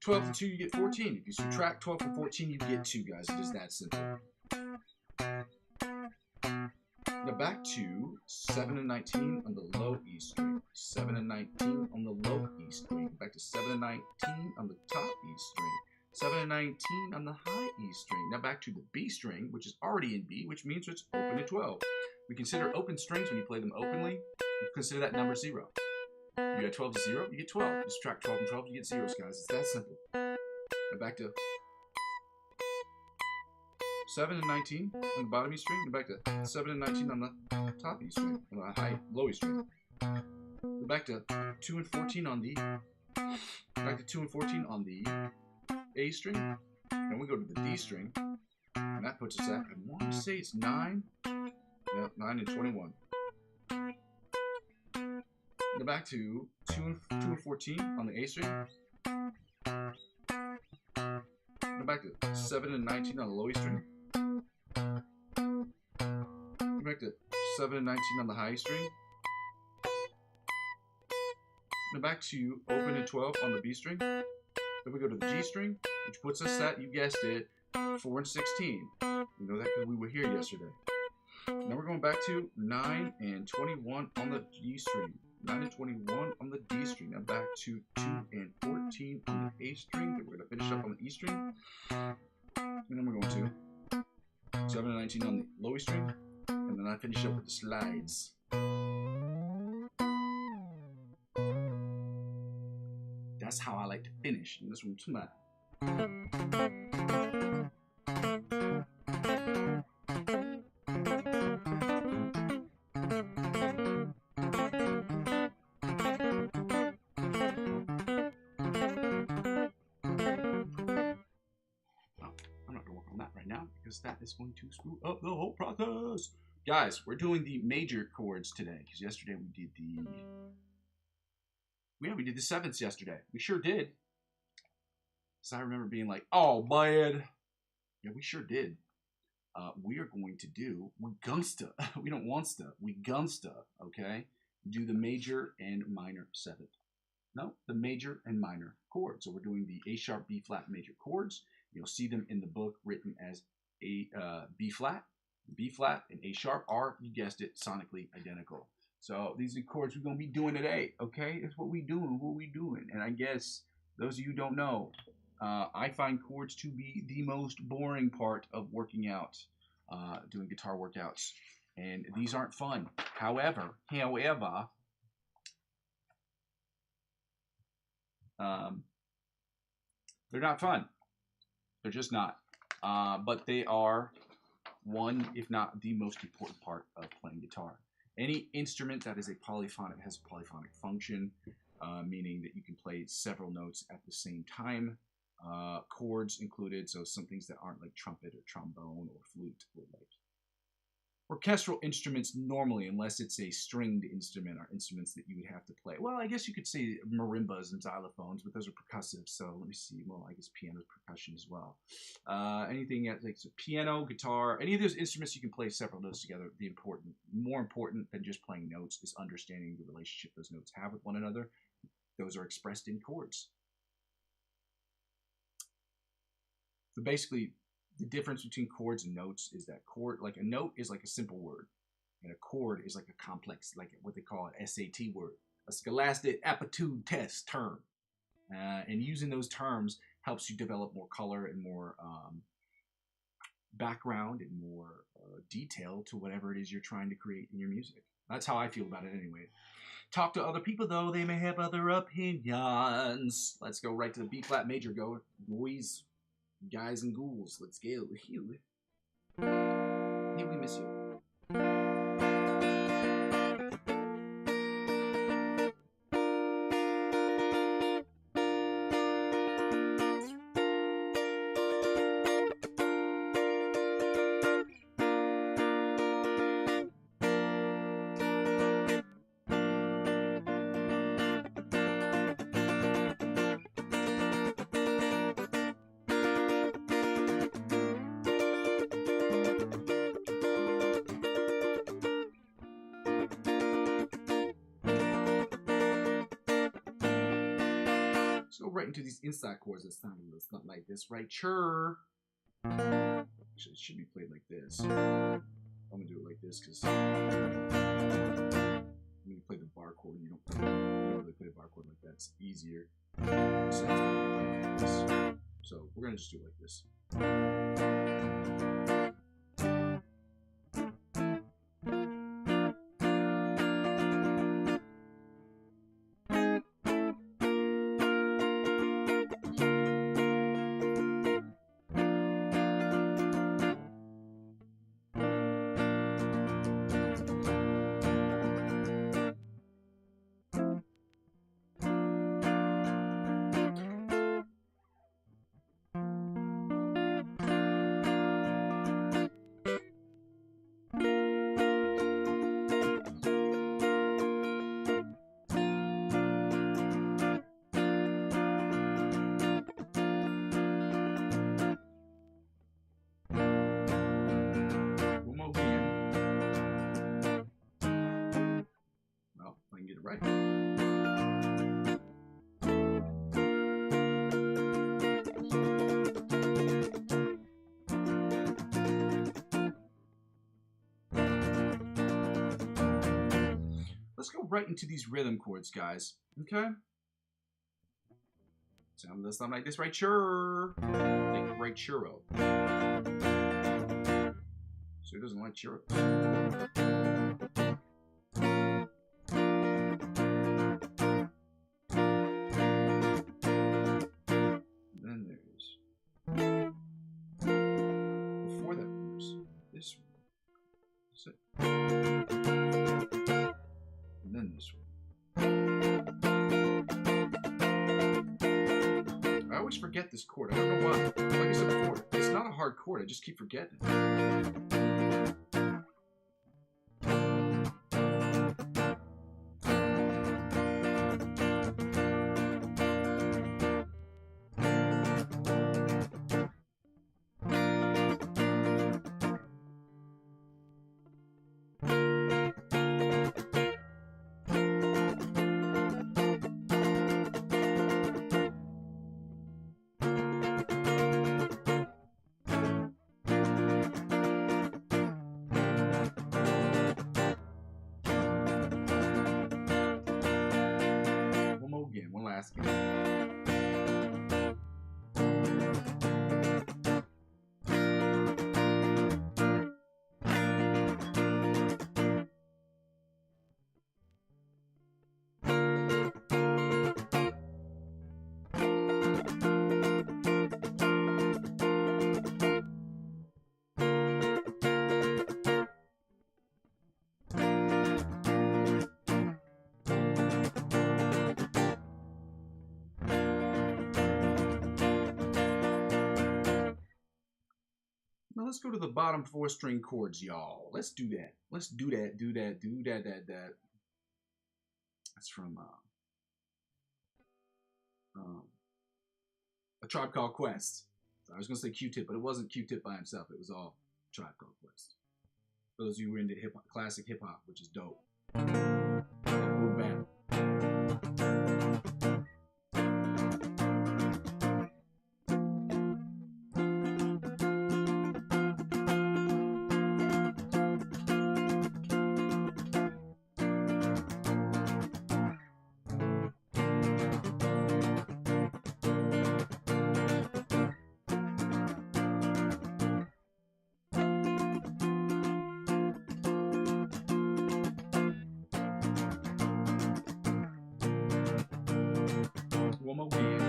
12 to 2, you get 14. If you subtract 12 from 14, you get 2, guys. It is that simple. Now back to 7 and 19 on the low E string. 7 and 19 on the low E string. Back to 7 and 19 on the top E string. 7 and 19 on the high E string. Now back to the B string, which is already in B, which means it's open to 12. We consider open strings when you play them openly. You consider that number 0. You add 12 to 0, you get 12. You subtract 12 from 12, you get zeros, guys. It's that simple. Now back to 7 and 19 on the bottom E string, and back to 7 and 19 on the top E string, on the low E string. Then back to 2 and 14 on the A string, and we go to the D string, and that puts us at, I want to say it's 9, yeah, 9 and 21. Then back to 2 and 14 on the A string. Then back to 7 and 19 on the low E string. Then back to 7 and 19 on the high E string. Then back to open and 12 on the B string. Then we go to the G string, which puts us at, you guessed it, 4 and 16. We know that because we were here yesterday. Now we're going back to 9 and 21 on the G string. 9 and 21 on the D string. Now back to 2 and 14 on the A string. Then we're going to finish up on the E string. And then we're going to 7 and 19 on the low E string. And then I finish up with the slides. That's how I like to finish in this room tonight. That is going to screw up the whole process. Guys, we're doing the major chords today because yesterday we did the sevenths yesterday. We sure did. So I remember being like, oh man. Yeah, we sure did. We are going to do, we gunsta. We don't wantsta. We gunsta, okay? Do the major and minor seventh. No, the major and minor chords. So we're doing the A sharp, B flat major chords. You'll see them in the book written as B flat, and A sharp are, you guessed it, sonically identical. So these are chords we're going to be doing today, okay? That's what we doing, And I guess those of you who don't know, I find chords to be the most boring part of working out, doing guitar workouts. And these aren't fun. However, they're not fun. They're just not. But they are one, if not the most important part of playing guitar. Any instrument that is polyphonic has a polyphonic function, meaning that you can play several notes at the same time. Chords included, so some things that aren't like trumpet or trombone or flute or like orchestral instruments normally, unless it's a stringed instrument, are instruments that you would have to play. Well, I guess you could say marimbas and xylophones, but those are percussive. So let me see. Well, I guess piano's percussion as well. Anything like so piano, guitar, any of those instruments you can play several notes together. More important than just playing notes is understanding the relationship those notes have with one another. Those are expressed in chords. So basically, the difference between chords and notes is that like a note is like a simple word, and a chord is like a complex, like what they call an SAT word, a scholastic aptitude test term. And using those terms helps you develop more color and more background and more detail to whatever it is you're trying to create in your music. That's how I feel about it anyway. Talk to other people, though. They may have other opinions. Let's go right to the B flat major. Go, boys, guys, and ghouls. Let's go. Here we miss you. Go right into these inside chords that sound a little something like this, right? Sure. Actually, it should be played like this. I'm gonna do it like this because I'm gonna play the bar chord. You don't really play the bar chord like that. It's easier. So we're gonna just do it like this. Right. Let's go right into these rhythm chords, guys. Okay? Sound like this, right? Sure. Like right churro. So who doesn't like churros? And then this one. I always forget this chord. I don't know why. Like I said before, it's not a hard chord. I just keep forgetting it. One last game. Now let's go to the bottom 4 string chords, y'all. Let's do that. Let's do that. That's from A Tribe Called Quest. I was gonna say Q-Tip, but it wasn't Q-Tip by himself. It was all Tribe Called Quest. For those of you who are into classic hip hop, which is dope. Boom, bam. One more wheel.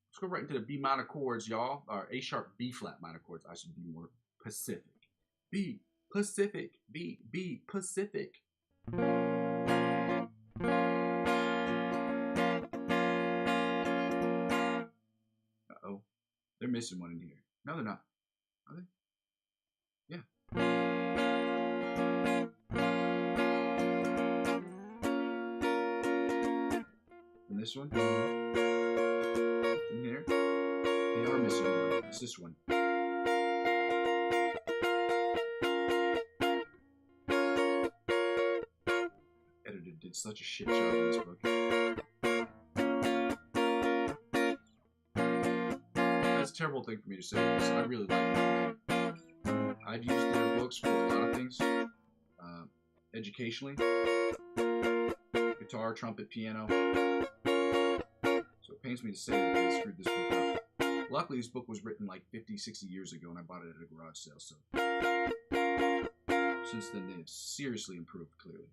Let's go right into the B minor chords, y'all. Or A sharp B flat minor chords. I should be more Pacific. B Pacific. B Pacific. Uh-oh. They're missing one in here. No, they're not. Are they? Yeah. And this one? In here? They are missing one. It's this one. Editor did such a shit job on this book. That's a terrible thing for me to say because I really like it. I'd use their books for a lot of things. Educationally. Guitar, trumpet, piano. So it pains me to say that they screwed this book up. Luckily, this book was written like 50, 60 years ago, and I bought it at a garage sale. So since then, they've seriously improved, clearly.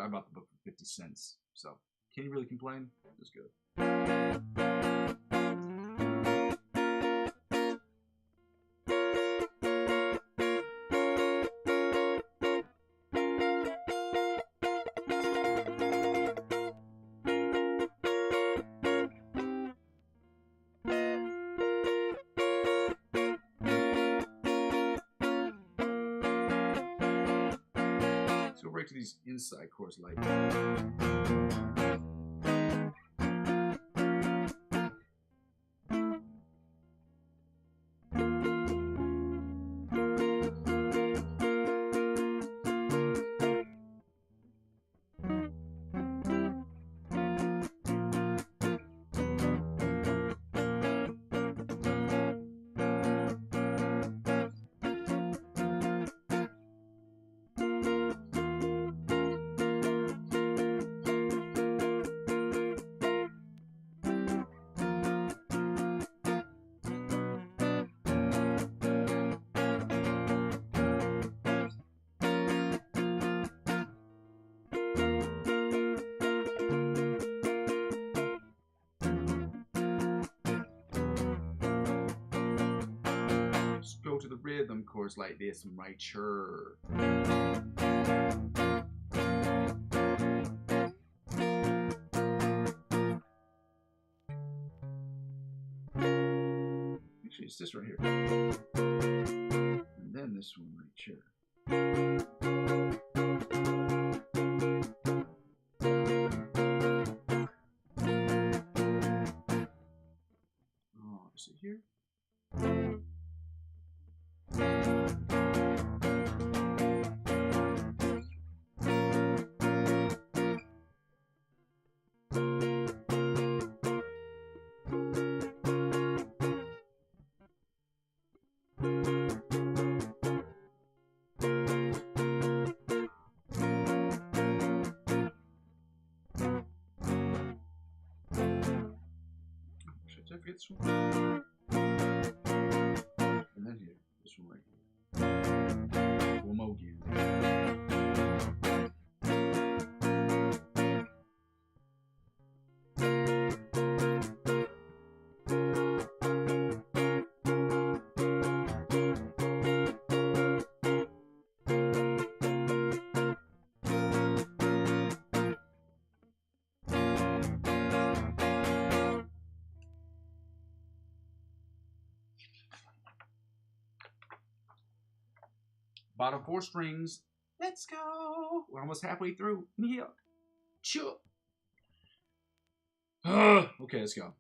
I bought the book for 50 cents. So can you really complain? It's good. Let's go right to these inside chords like go to the rhythm chords like this and right here. Actually, it's this right here. And then this one right here. Oh, is it here? Did I forget this one? Bottom 4 strings. Let's go. We're almost halfway through. Yeah. Sure. Okay, let's go.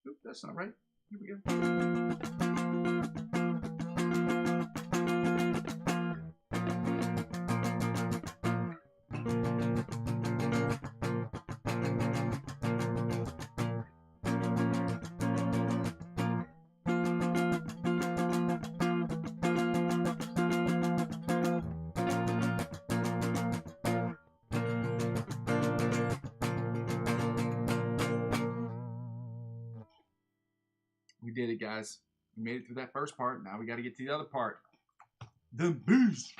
Oop, that's not right. Here we go. We did it, guys. We made it through that first part. Now we got to get to the other part. The beast.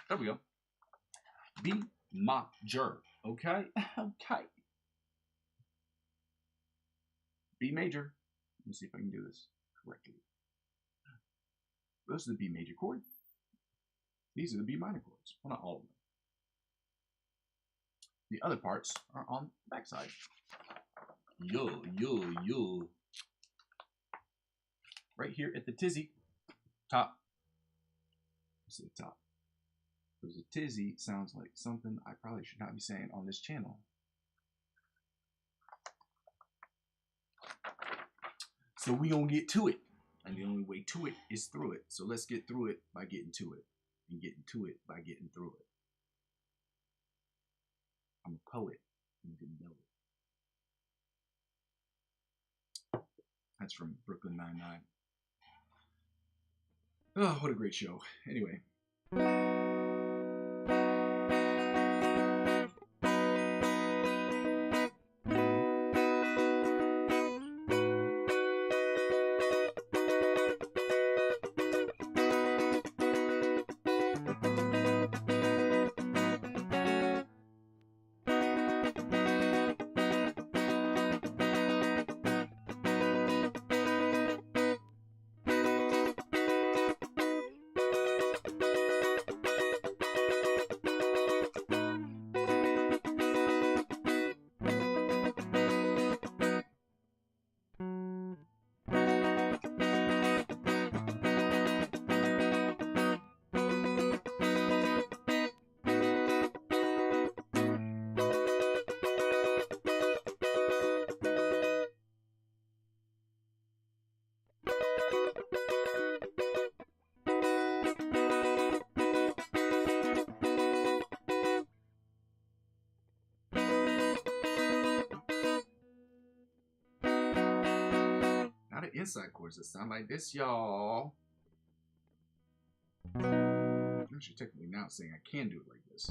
There we go. B major. Okay? Okay. B major. Let me see if I can do this correctly. Those are the B major chord. These are the B minor chords. Well, not all of them. The other parts are on the backside. Yo, yo, yo. Right here at the tizzy top. What's the top? Because a tizzy sounds like something I probably should not be saying on this channel. So we gonna get to it. And the only way to it is through it. So let's get through it by getting to it. And getting to it by getting through it. I'm a poet. You didn't know it. That's from Brooklyn Nine-Nine. Oh, what a great show. Anyway. Inside chords that sound like this, y'all. I'm actually technically now saying I can do it like this.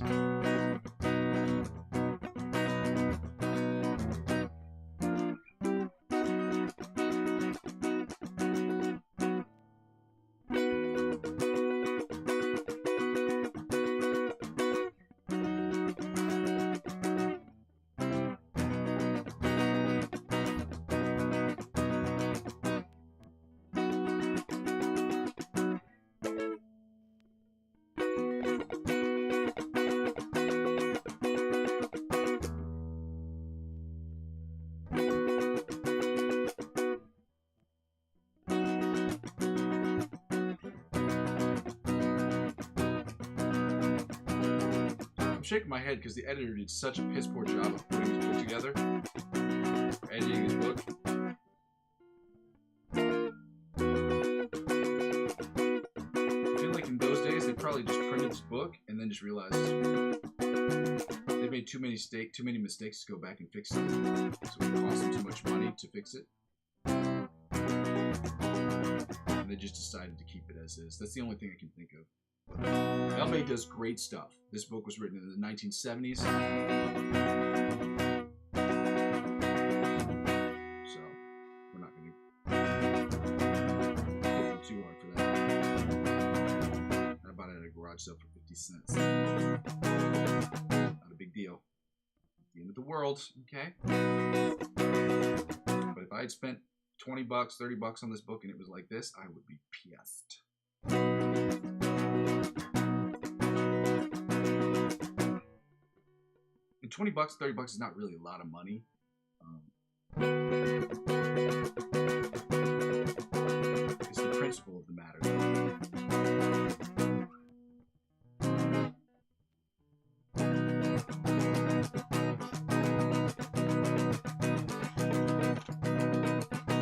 Shaking my head because the editor did such a piss poor job of putting his book together, editing his book. I feel like in those days they probably just printed this book and then just realized they made too many mistakes to go back and fix it, so it would cost them too much money to fix it, and they just decided to keep it as is. That's the only thing I can think of. Melbe does great stuff. This book was written in the 1970s. So, we're not going to get into garage sale for 50 cents. Not a big deal. The end of the world, okay? But if I had spent 20 bucks, 30 bucks on this book and it was like this, I would be pissed. And 20 bucks, 30 bucks is not really a lot of money. It's the principle of the matter.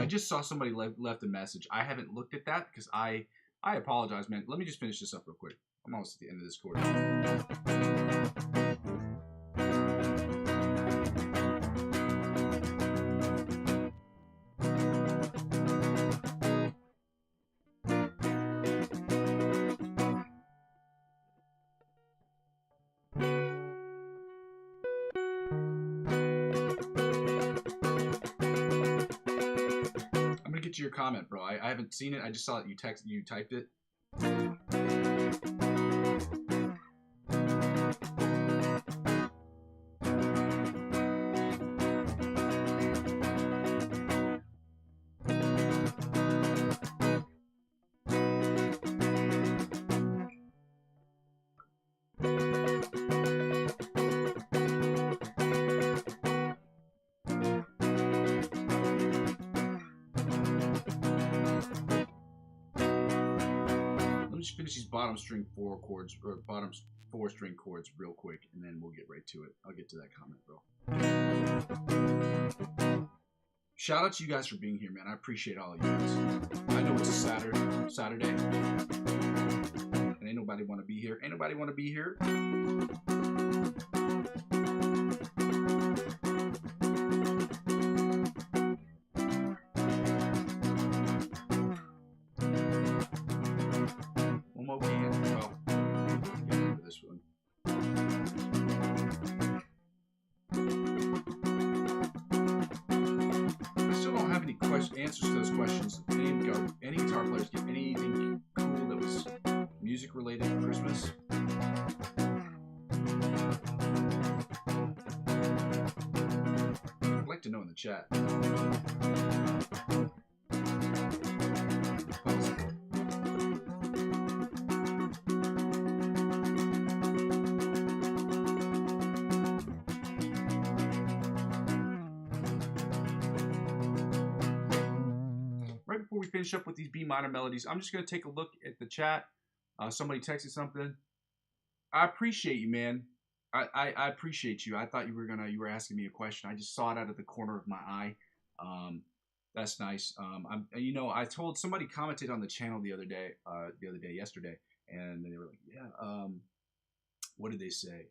I just saw somebody left a message. I haven't looked at that because I apologize, man. Let me just finish this up real quick. I'm almost at the end of this chord. Get to your comment, bro. I haven't seen it. I just saw that you typed it. Just finish these bottom string 4 chords, or bottom 4 string chords real quick, and then we'll get right to it. I'll get to that comment, bro. Shout out to you guys for being here, man. I appreciate all of you guys. I know it's a Saturday, and ain't nobody want to be here. Ain't nobody want to be here. Answers to those questions. Any guitar players get anything cool that was music related for Christmas? I'd like to know in the chat. Right before we finish up with these B minor melodies, I'm just going to take a look at the chat. Somebody texted something. I appreciate you, man. I appreciate you. I thought you were asking me a question. I just saw it out of the corner of my eye. That's nice. I told somebody commented on the channel yesterday, and they were like, yeah. What did they say?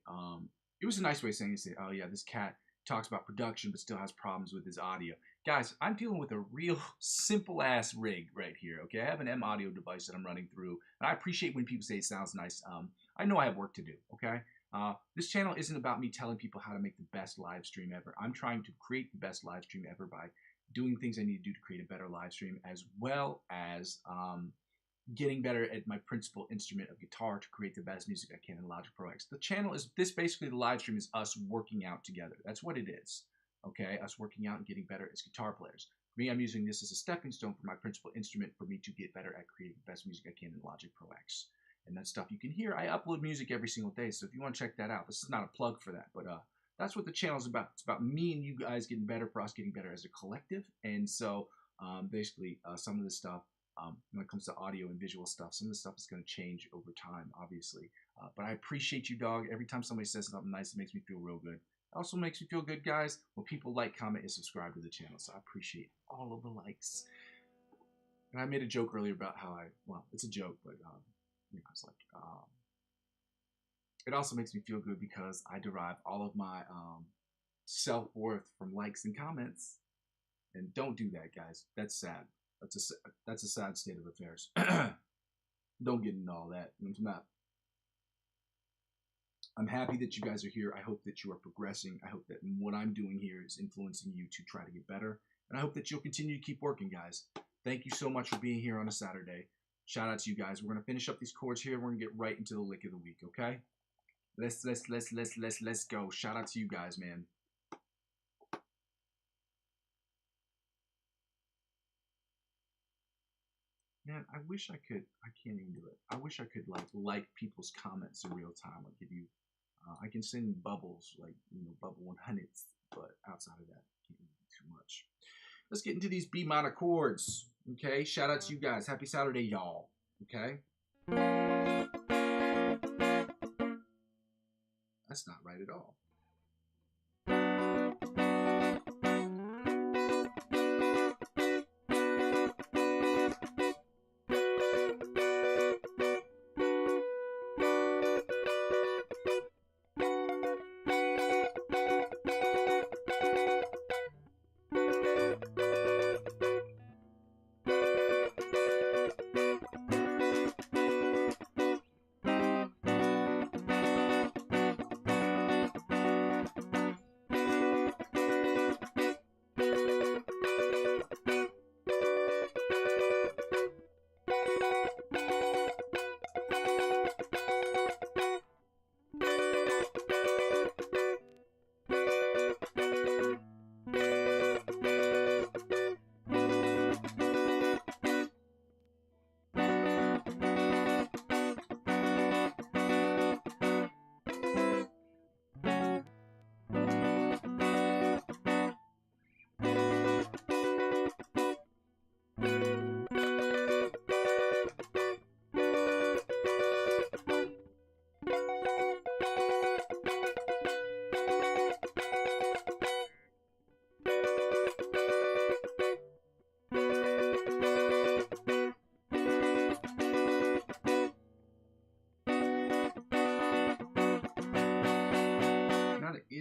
It was a nice way of saying, oh yeah, this cat talks about production but still has problems with his audio. Guys, I'm dealing with a real simple ass rig right here, okay? I have an M audio device that I'm running through, and I appreciate when people say it sounds nice. I know I have work to do, okay? This channel isn't about me telling people how to make the best live stream ever. I'm trying to create the best live stream ever by doing things I need to do to create a better live stream, as well as getting better at my principal instrument of guitar to create the best music I can in Logic Pro X. The channel is basically the live stream is us working out together. That's what it is. Okay, us working out and getting better as guitar players. For me, I'm using this as a stepping stone for my principal instrument for me to get better at creating the best music I can in Logic Pro X. And that stuff you can hear. I upload music every single day, so if you want to check that out, this is not a plug for that, but that's what the channel is about. It's about me and you guys getting better, for us getting better as a collective. And so basically some of this stuff, when it comes to audio and visual stuff, some of the stuff is going to change over time, obviously. But I appreciate you, dog. Every time somebody says something nice, it makes me feel real good. It also makes me feel good, guys, when people like, comment, and subscribe to the channel. So I appreciate all of the likes. And I made a joke earlier about how it's a joke, but it's like, it also makes me feel good because I derive all of my self-worth from likes and comments. And don't do that, guys. That's sad. That's a sad state of affairs. Don't get into all that. I'm happy that you guys are here. I hope that you are progressing. I hope that what I'm doing here is influencing you to try to get better. And I hope that you'll continue to keep working, guys. Thank you so much for being here on a Saturday. Shout out to you guys. We're gonna finish up these chords here. We're gonna get right into the lick of the week, okay? Let's go. Shout out to you guys, man. Man, I wish I could. I can't even do it. I wish I could like people's comments in real time. Like give you, I can send bubbles, like bubble 100s, but outside of that, I can't do too much. Let's get into these B minor chords. Okay, shout out to you guys. Happy Saturday, y'all. Okay. That's not right at all.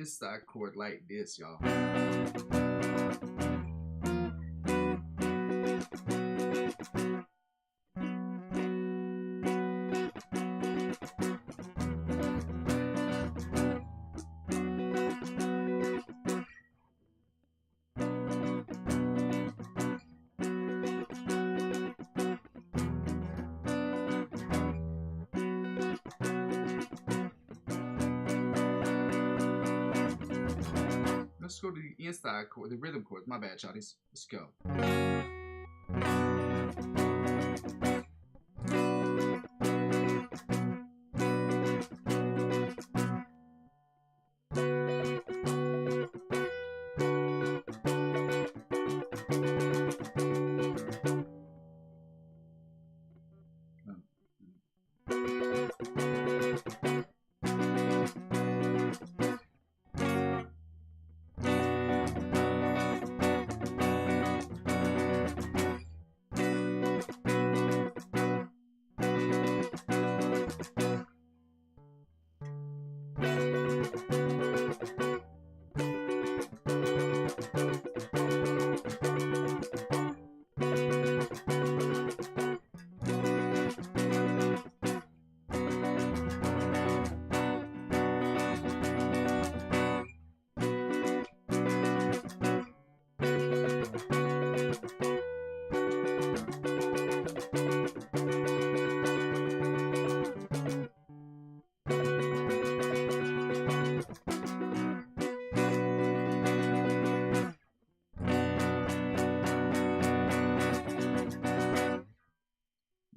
Side chord like this, y'all. Let's go to the inside chord, the rhythm chords. My bad, shawties. Let's go.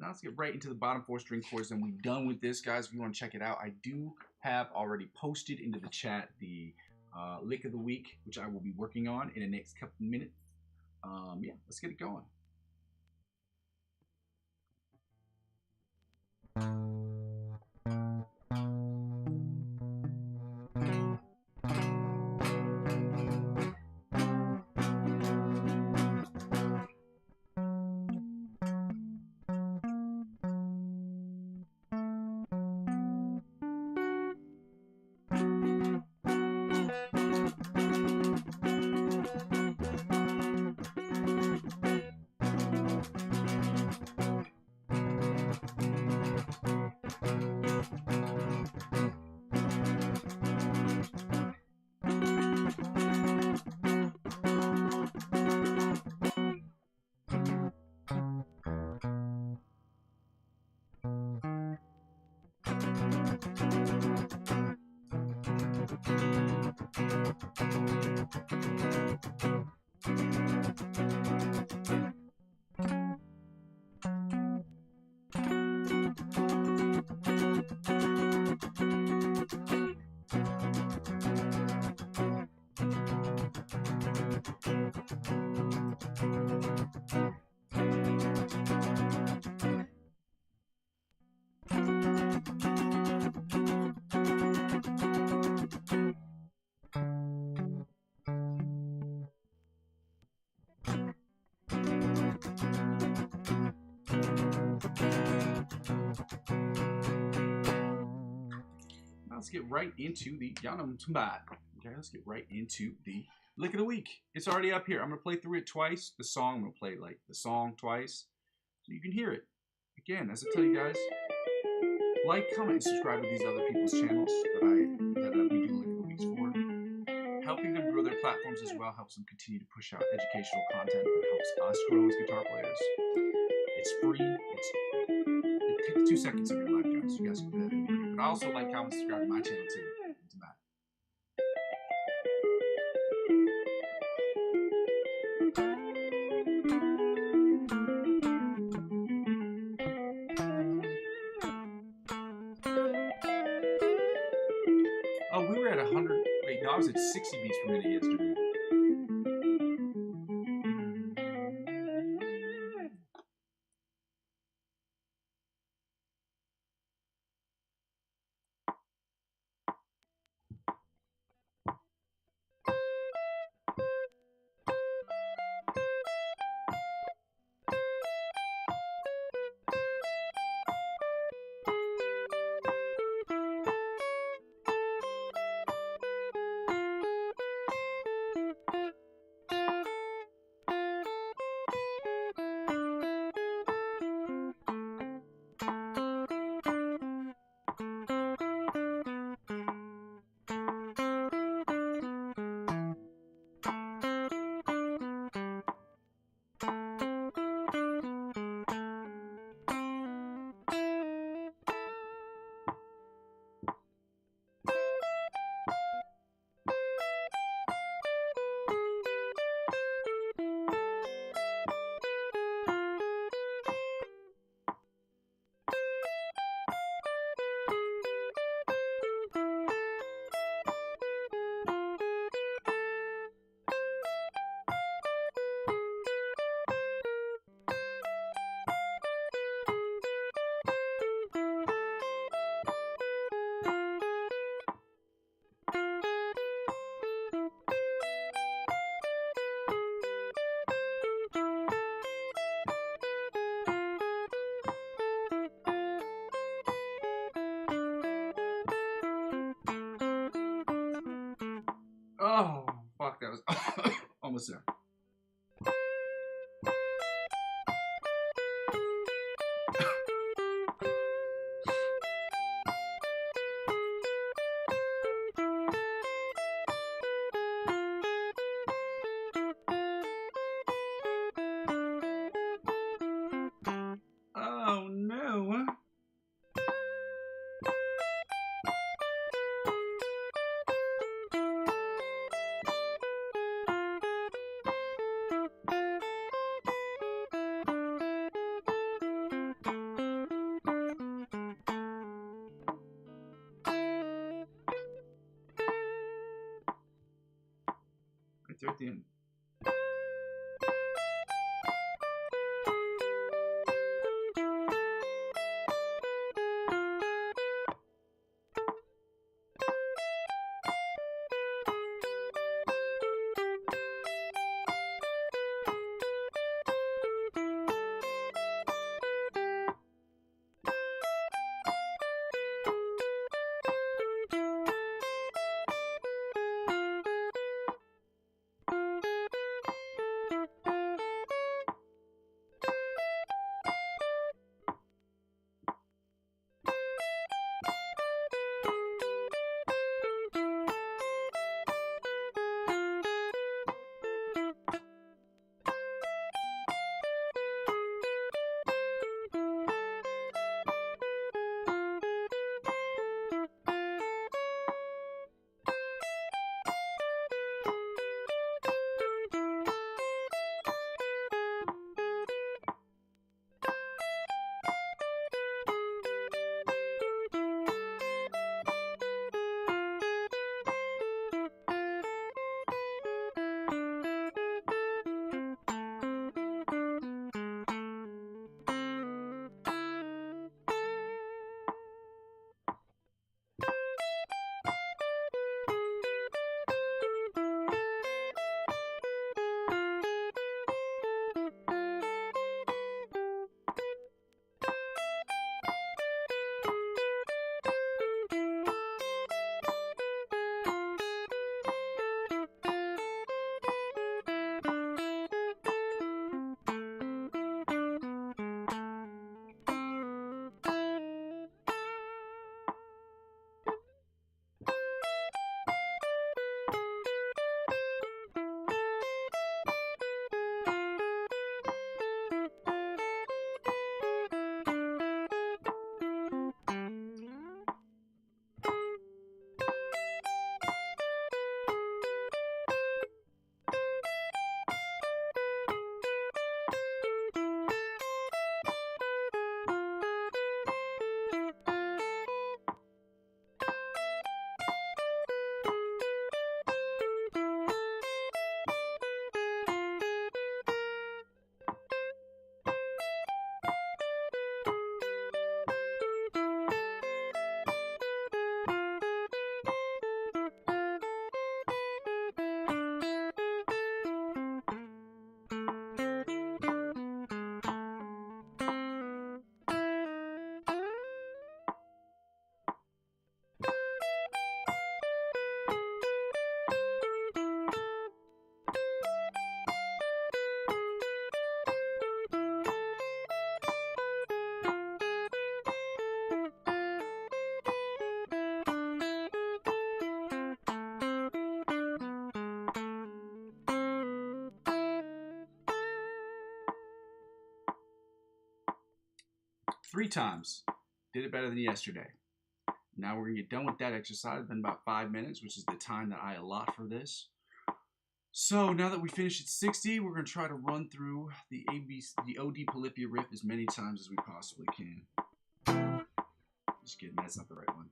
Let's get right into the bottom 4 string chords, and we're done with this, guys. If you want to check it out, I do have already posted into the chat the lick of the week, which I will be working on in the next couple minutes. Yeah, let's get it going. Now let's get right into the Yanam Tumbat. Okay, let's get right into the lick of the week. It's already up here. I'm gonna play through it twice. The song, I'm gonna play like the song twice, so you can hear it. Again, as I tell you guys, like, comment, and subscribe to these other people's channels that we do lick of the weeks for. Helping them grow their platforms as well helps them continue to push out educational content that helps us grow as guitar players. It's free. It takes 2 seconds of your life, guys. You guys can do that. But also like, comment, subscribe to my channel too. Into that. Oh, we were at 100. Wait, no, I was at 60 beats per minute yesterday. Oh, fuck, that was almost there. Oh, no. Right there at the end. 3 times. Did it better than yesterday. Now we're going to get done with that exercise in about 5 minutes, which is the time that I allot for this. So now that we finished at 60, we're going to try to run through the OD Polyphia riff as many times as we possibly can. Just kidding, that's not the right one.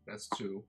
That's 2.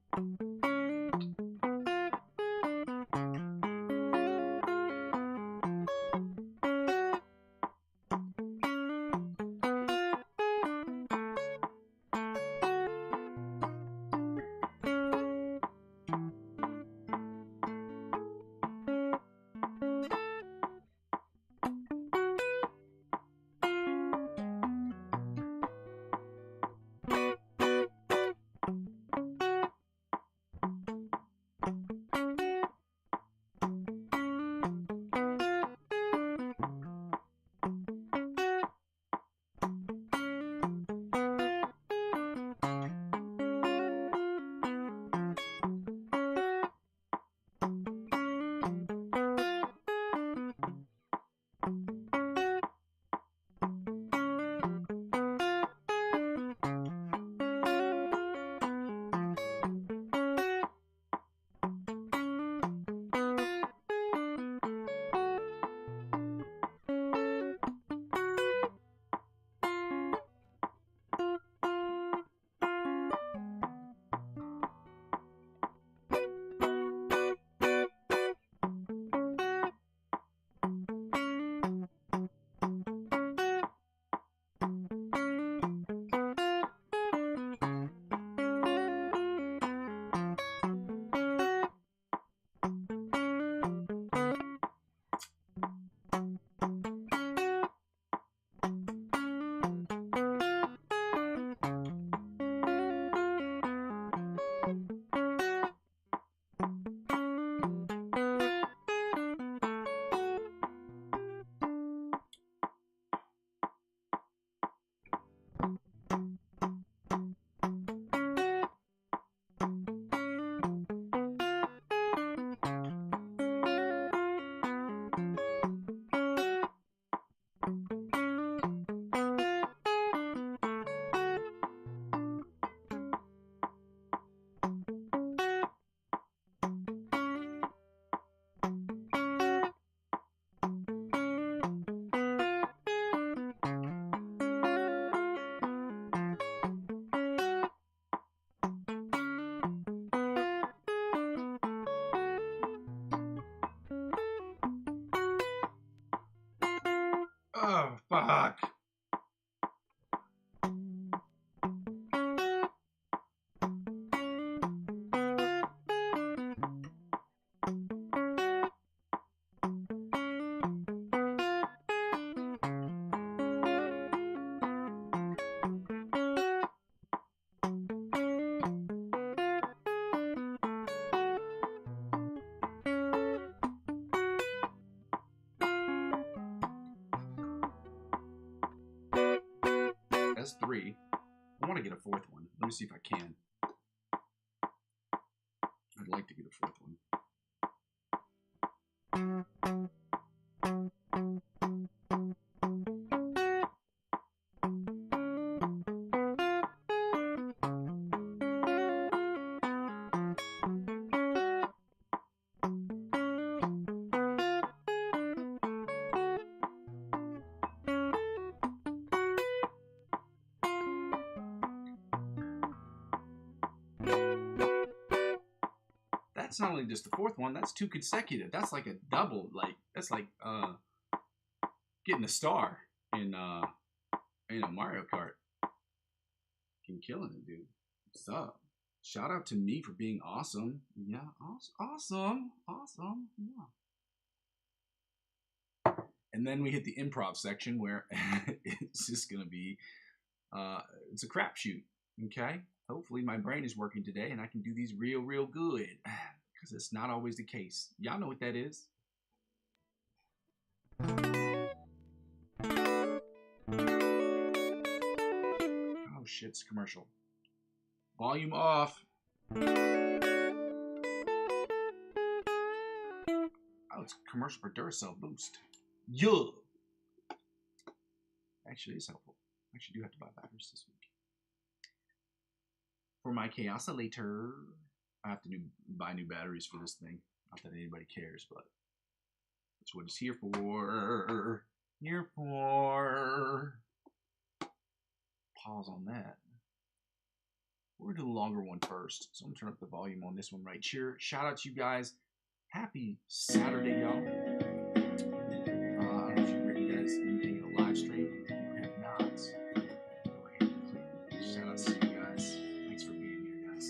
Fuck. That's 3. I want to get a 4th one. Let me see if I can. I'd like to get a 4th one. That's not only just the 4th one, that's 2 consecutive. That's like a double. Like that's like getting a star in Mario Kart. Fucking killing it, dude. What's up? Shout out to me for being awesome. Yeah, awesome. Yeah. And then we hit the improv section where it's just gonna be it's a crapshoot. Okay. Hopefully my brain is working today and I can do these real good. Because it's not always the case. Y'all know what that is. Oh shit, it's a commercial. Volume off. Oh, it's a commercial for Duracell Boost. Yeah. Actually, it's helpful. I actually do have to buy batteries this week. For my Chaosilator, I have to buy new batteries for this thing. Not that anybody cares, but that's what it's here for. Here for. Pause on that. We're going to do the longer one first. So I'm going to turn up the volume on this one right here. Shout out to you guys. Happy Saturday, y'all. I don't know if you've written you guys anything in a live stream. If you have not, go ahead and click. Shout out to you guys. Thanks for being here, guys.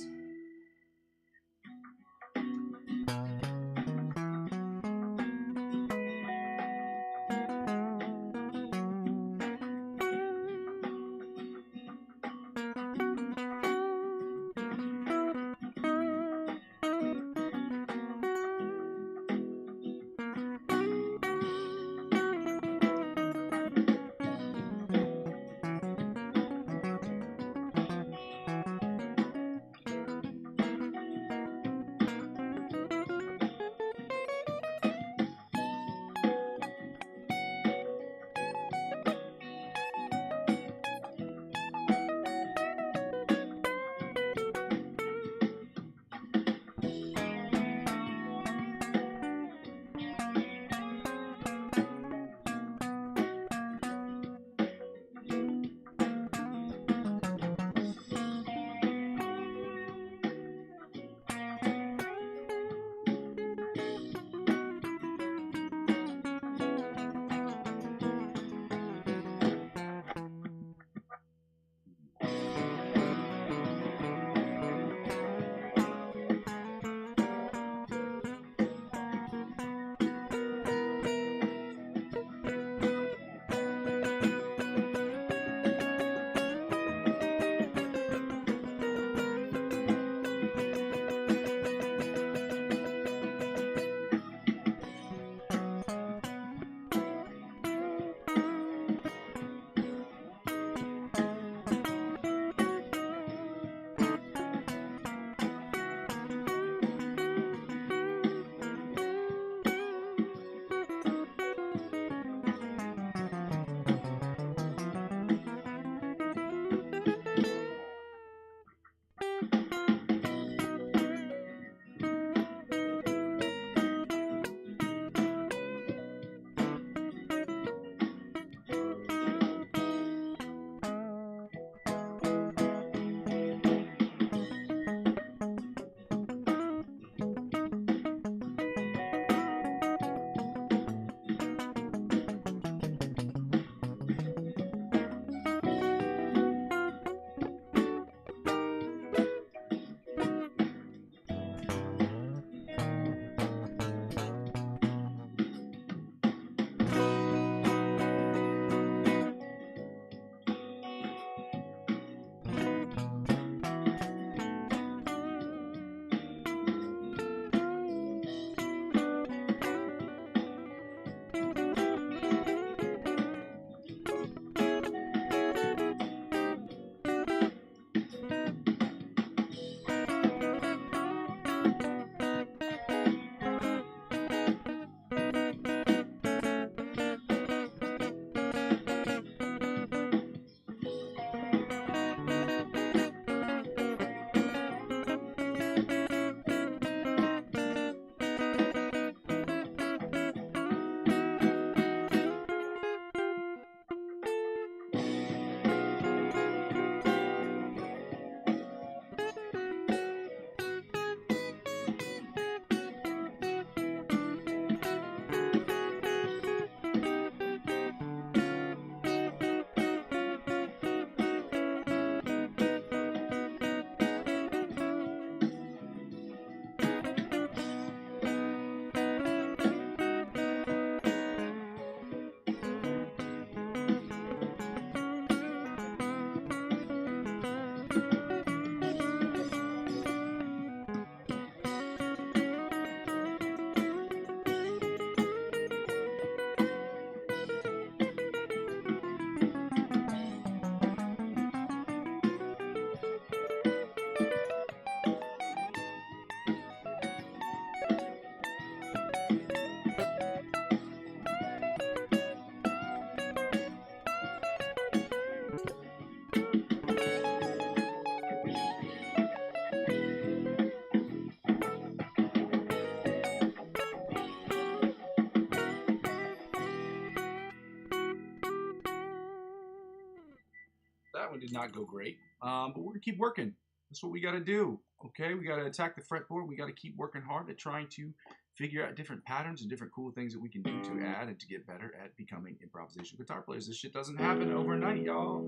one did not go great, but we're gonna keep working. That's what we got to do. Okay, we got to attack the fretboard. We got to keep working hard at trying to figure out different patterns and different cool things that we can do to add and to get better at becoming improvisational guitar players. This shit doesn't happen overnight, y'all.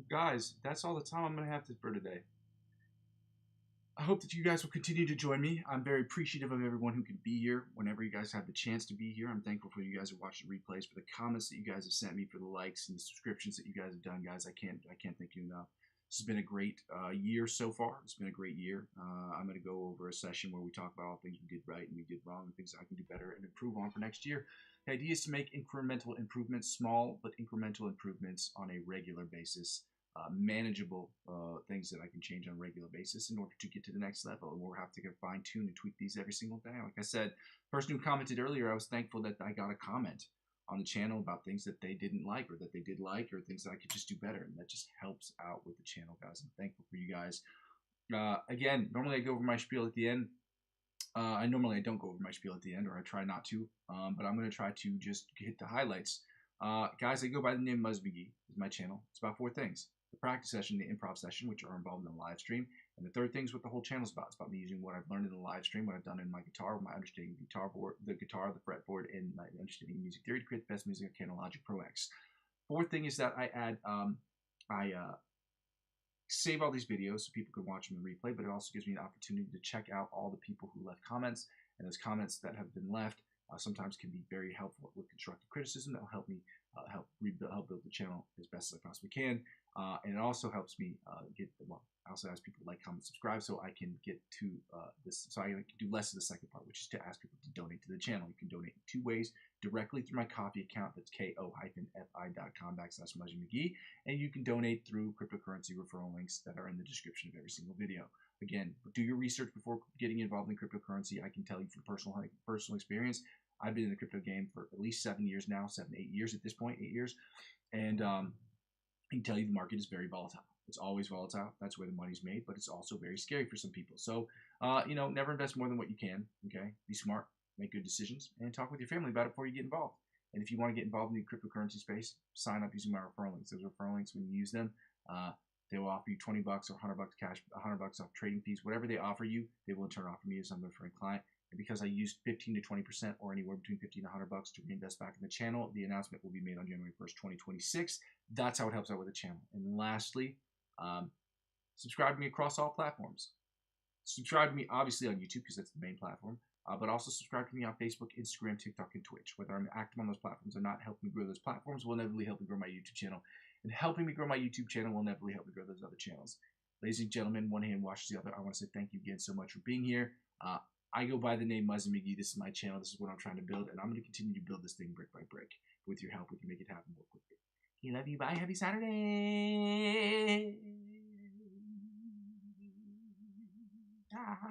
Guys, that's all the time I'm going to have for today. I hope that you guys will continue to join me. I'm very appreciative of everyone who can be here whenever you guys have the chance to be here. I'm thankful for you guys who watch the replays, for the comments that you guys have sent me, for the likes and the subscriptions that you guys have done, guys. I can't thank you enough. This has been a great year so far. It's been a great year. I'm going to go over a session where we talk about all things we did right and we did wrong and things I can do better and improve on for next year. The idea is to make incremental improvements, small but incremental improvements on a regular basis. Manageable things that I can change on a regular basis in order to get to the next level. And we'll have to get fine-tuned and tweak these every single day. Like I said, person who commented earlier, I was thankful that I got a comment on the channel about things that they didn't like or that they did like or things that I could just do better. And that just helps out with the channel, guys. I'm thankful for you guys. Again, normally I go over my spiel at the end. I normally don't go over my spiel at the end, or I try not to, but I'm going to try to just hit the highlights. Guys, I go by the name Muzzy McGee. Is my channel. It's about 4 things: the practice session, the improv session, which are involved in the live stream, and the third thing is what the whole channel is about. It's about me using what I've learned in the live stream, what I've done in my guitar, my understanding of the guitar, the fretboard, and my understanding of music theory to create the best music I can in Logic Pro X. Fourth thing is that I add, I save all these videos so people can watch them in replay, but it also gives me an opportunity to check out all the people who left comments, and those comments that have been left sometimes can be very helpful with constructive criticism that will help me help build the channel as best as I possibly can, and it also helps me get I also ask people to like, comment, subscribe, so I can get to this. So I can do less of the second part, which is to ask people to donate to the channel. You can donate in 2 ways: directly through my Ko-fi account, that's ko-fi.com/Muzzy McGee, and you can donate through cryptocurrency referral links that are in the description of every single video. Again, do your research before getting involved in cryptocurrency. I can tell you from personal experience, I've been in the crypto game for at least 7 years now, 8 years at this point, 8 years, and I can tell you the market is very volatile. It's always volatile. That's where the money's made, but it's also very scary for some people. So, never invest more than what you can. Okay, be smart, make good decisions, and talk with your family about it before you get involved. And if you want to get involved in the cryptocurrency space, sign up using my referral links. Those referral links, when you use them, they will offer you $20 or $100 cash, $100 off trading fees, whatever they offer you. They will in turn offer me as I'm a referring client. And because I used 15 to 20% or anywhere between 50 and $100 to reinvest back in the channel, the announcement will be made on January 1st, 2026. That's how it helps out with the channel. And lastly, subscribe to me across all platforms. Subscribe to me obviously on YouTube because that's the main platform, but also subscribe to me on Facebook, Instagram, TikTok, and Twitch. Whether I'm active on those platforms or not, helping me grow those platforms will inevitably help me grow my YouTube channel. And helping me grow my YouTube channel will inevitably help me grow those other channels. Ladies and gentlemen, one hand washes the other. I want to say thank you again so much for being here. I go by the name Muzzy McGee. This is my channel. This is what I'm trying to build, and I'm going to continue to build this thing brick by brick. With your help, we can make it happen more quickly. I love you. Bye. Happy Saturday.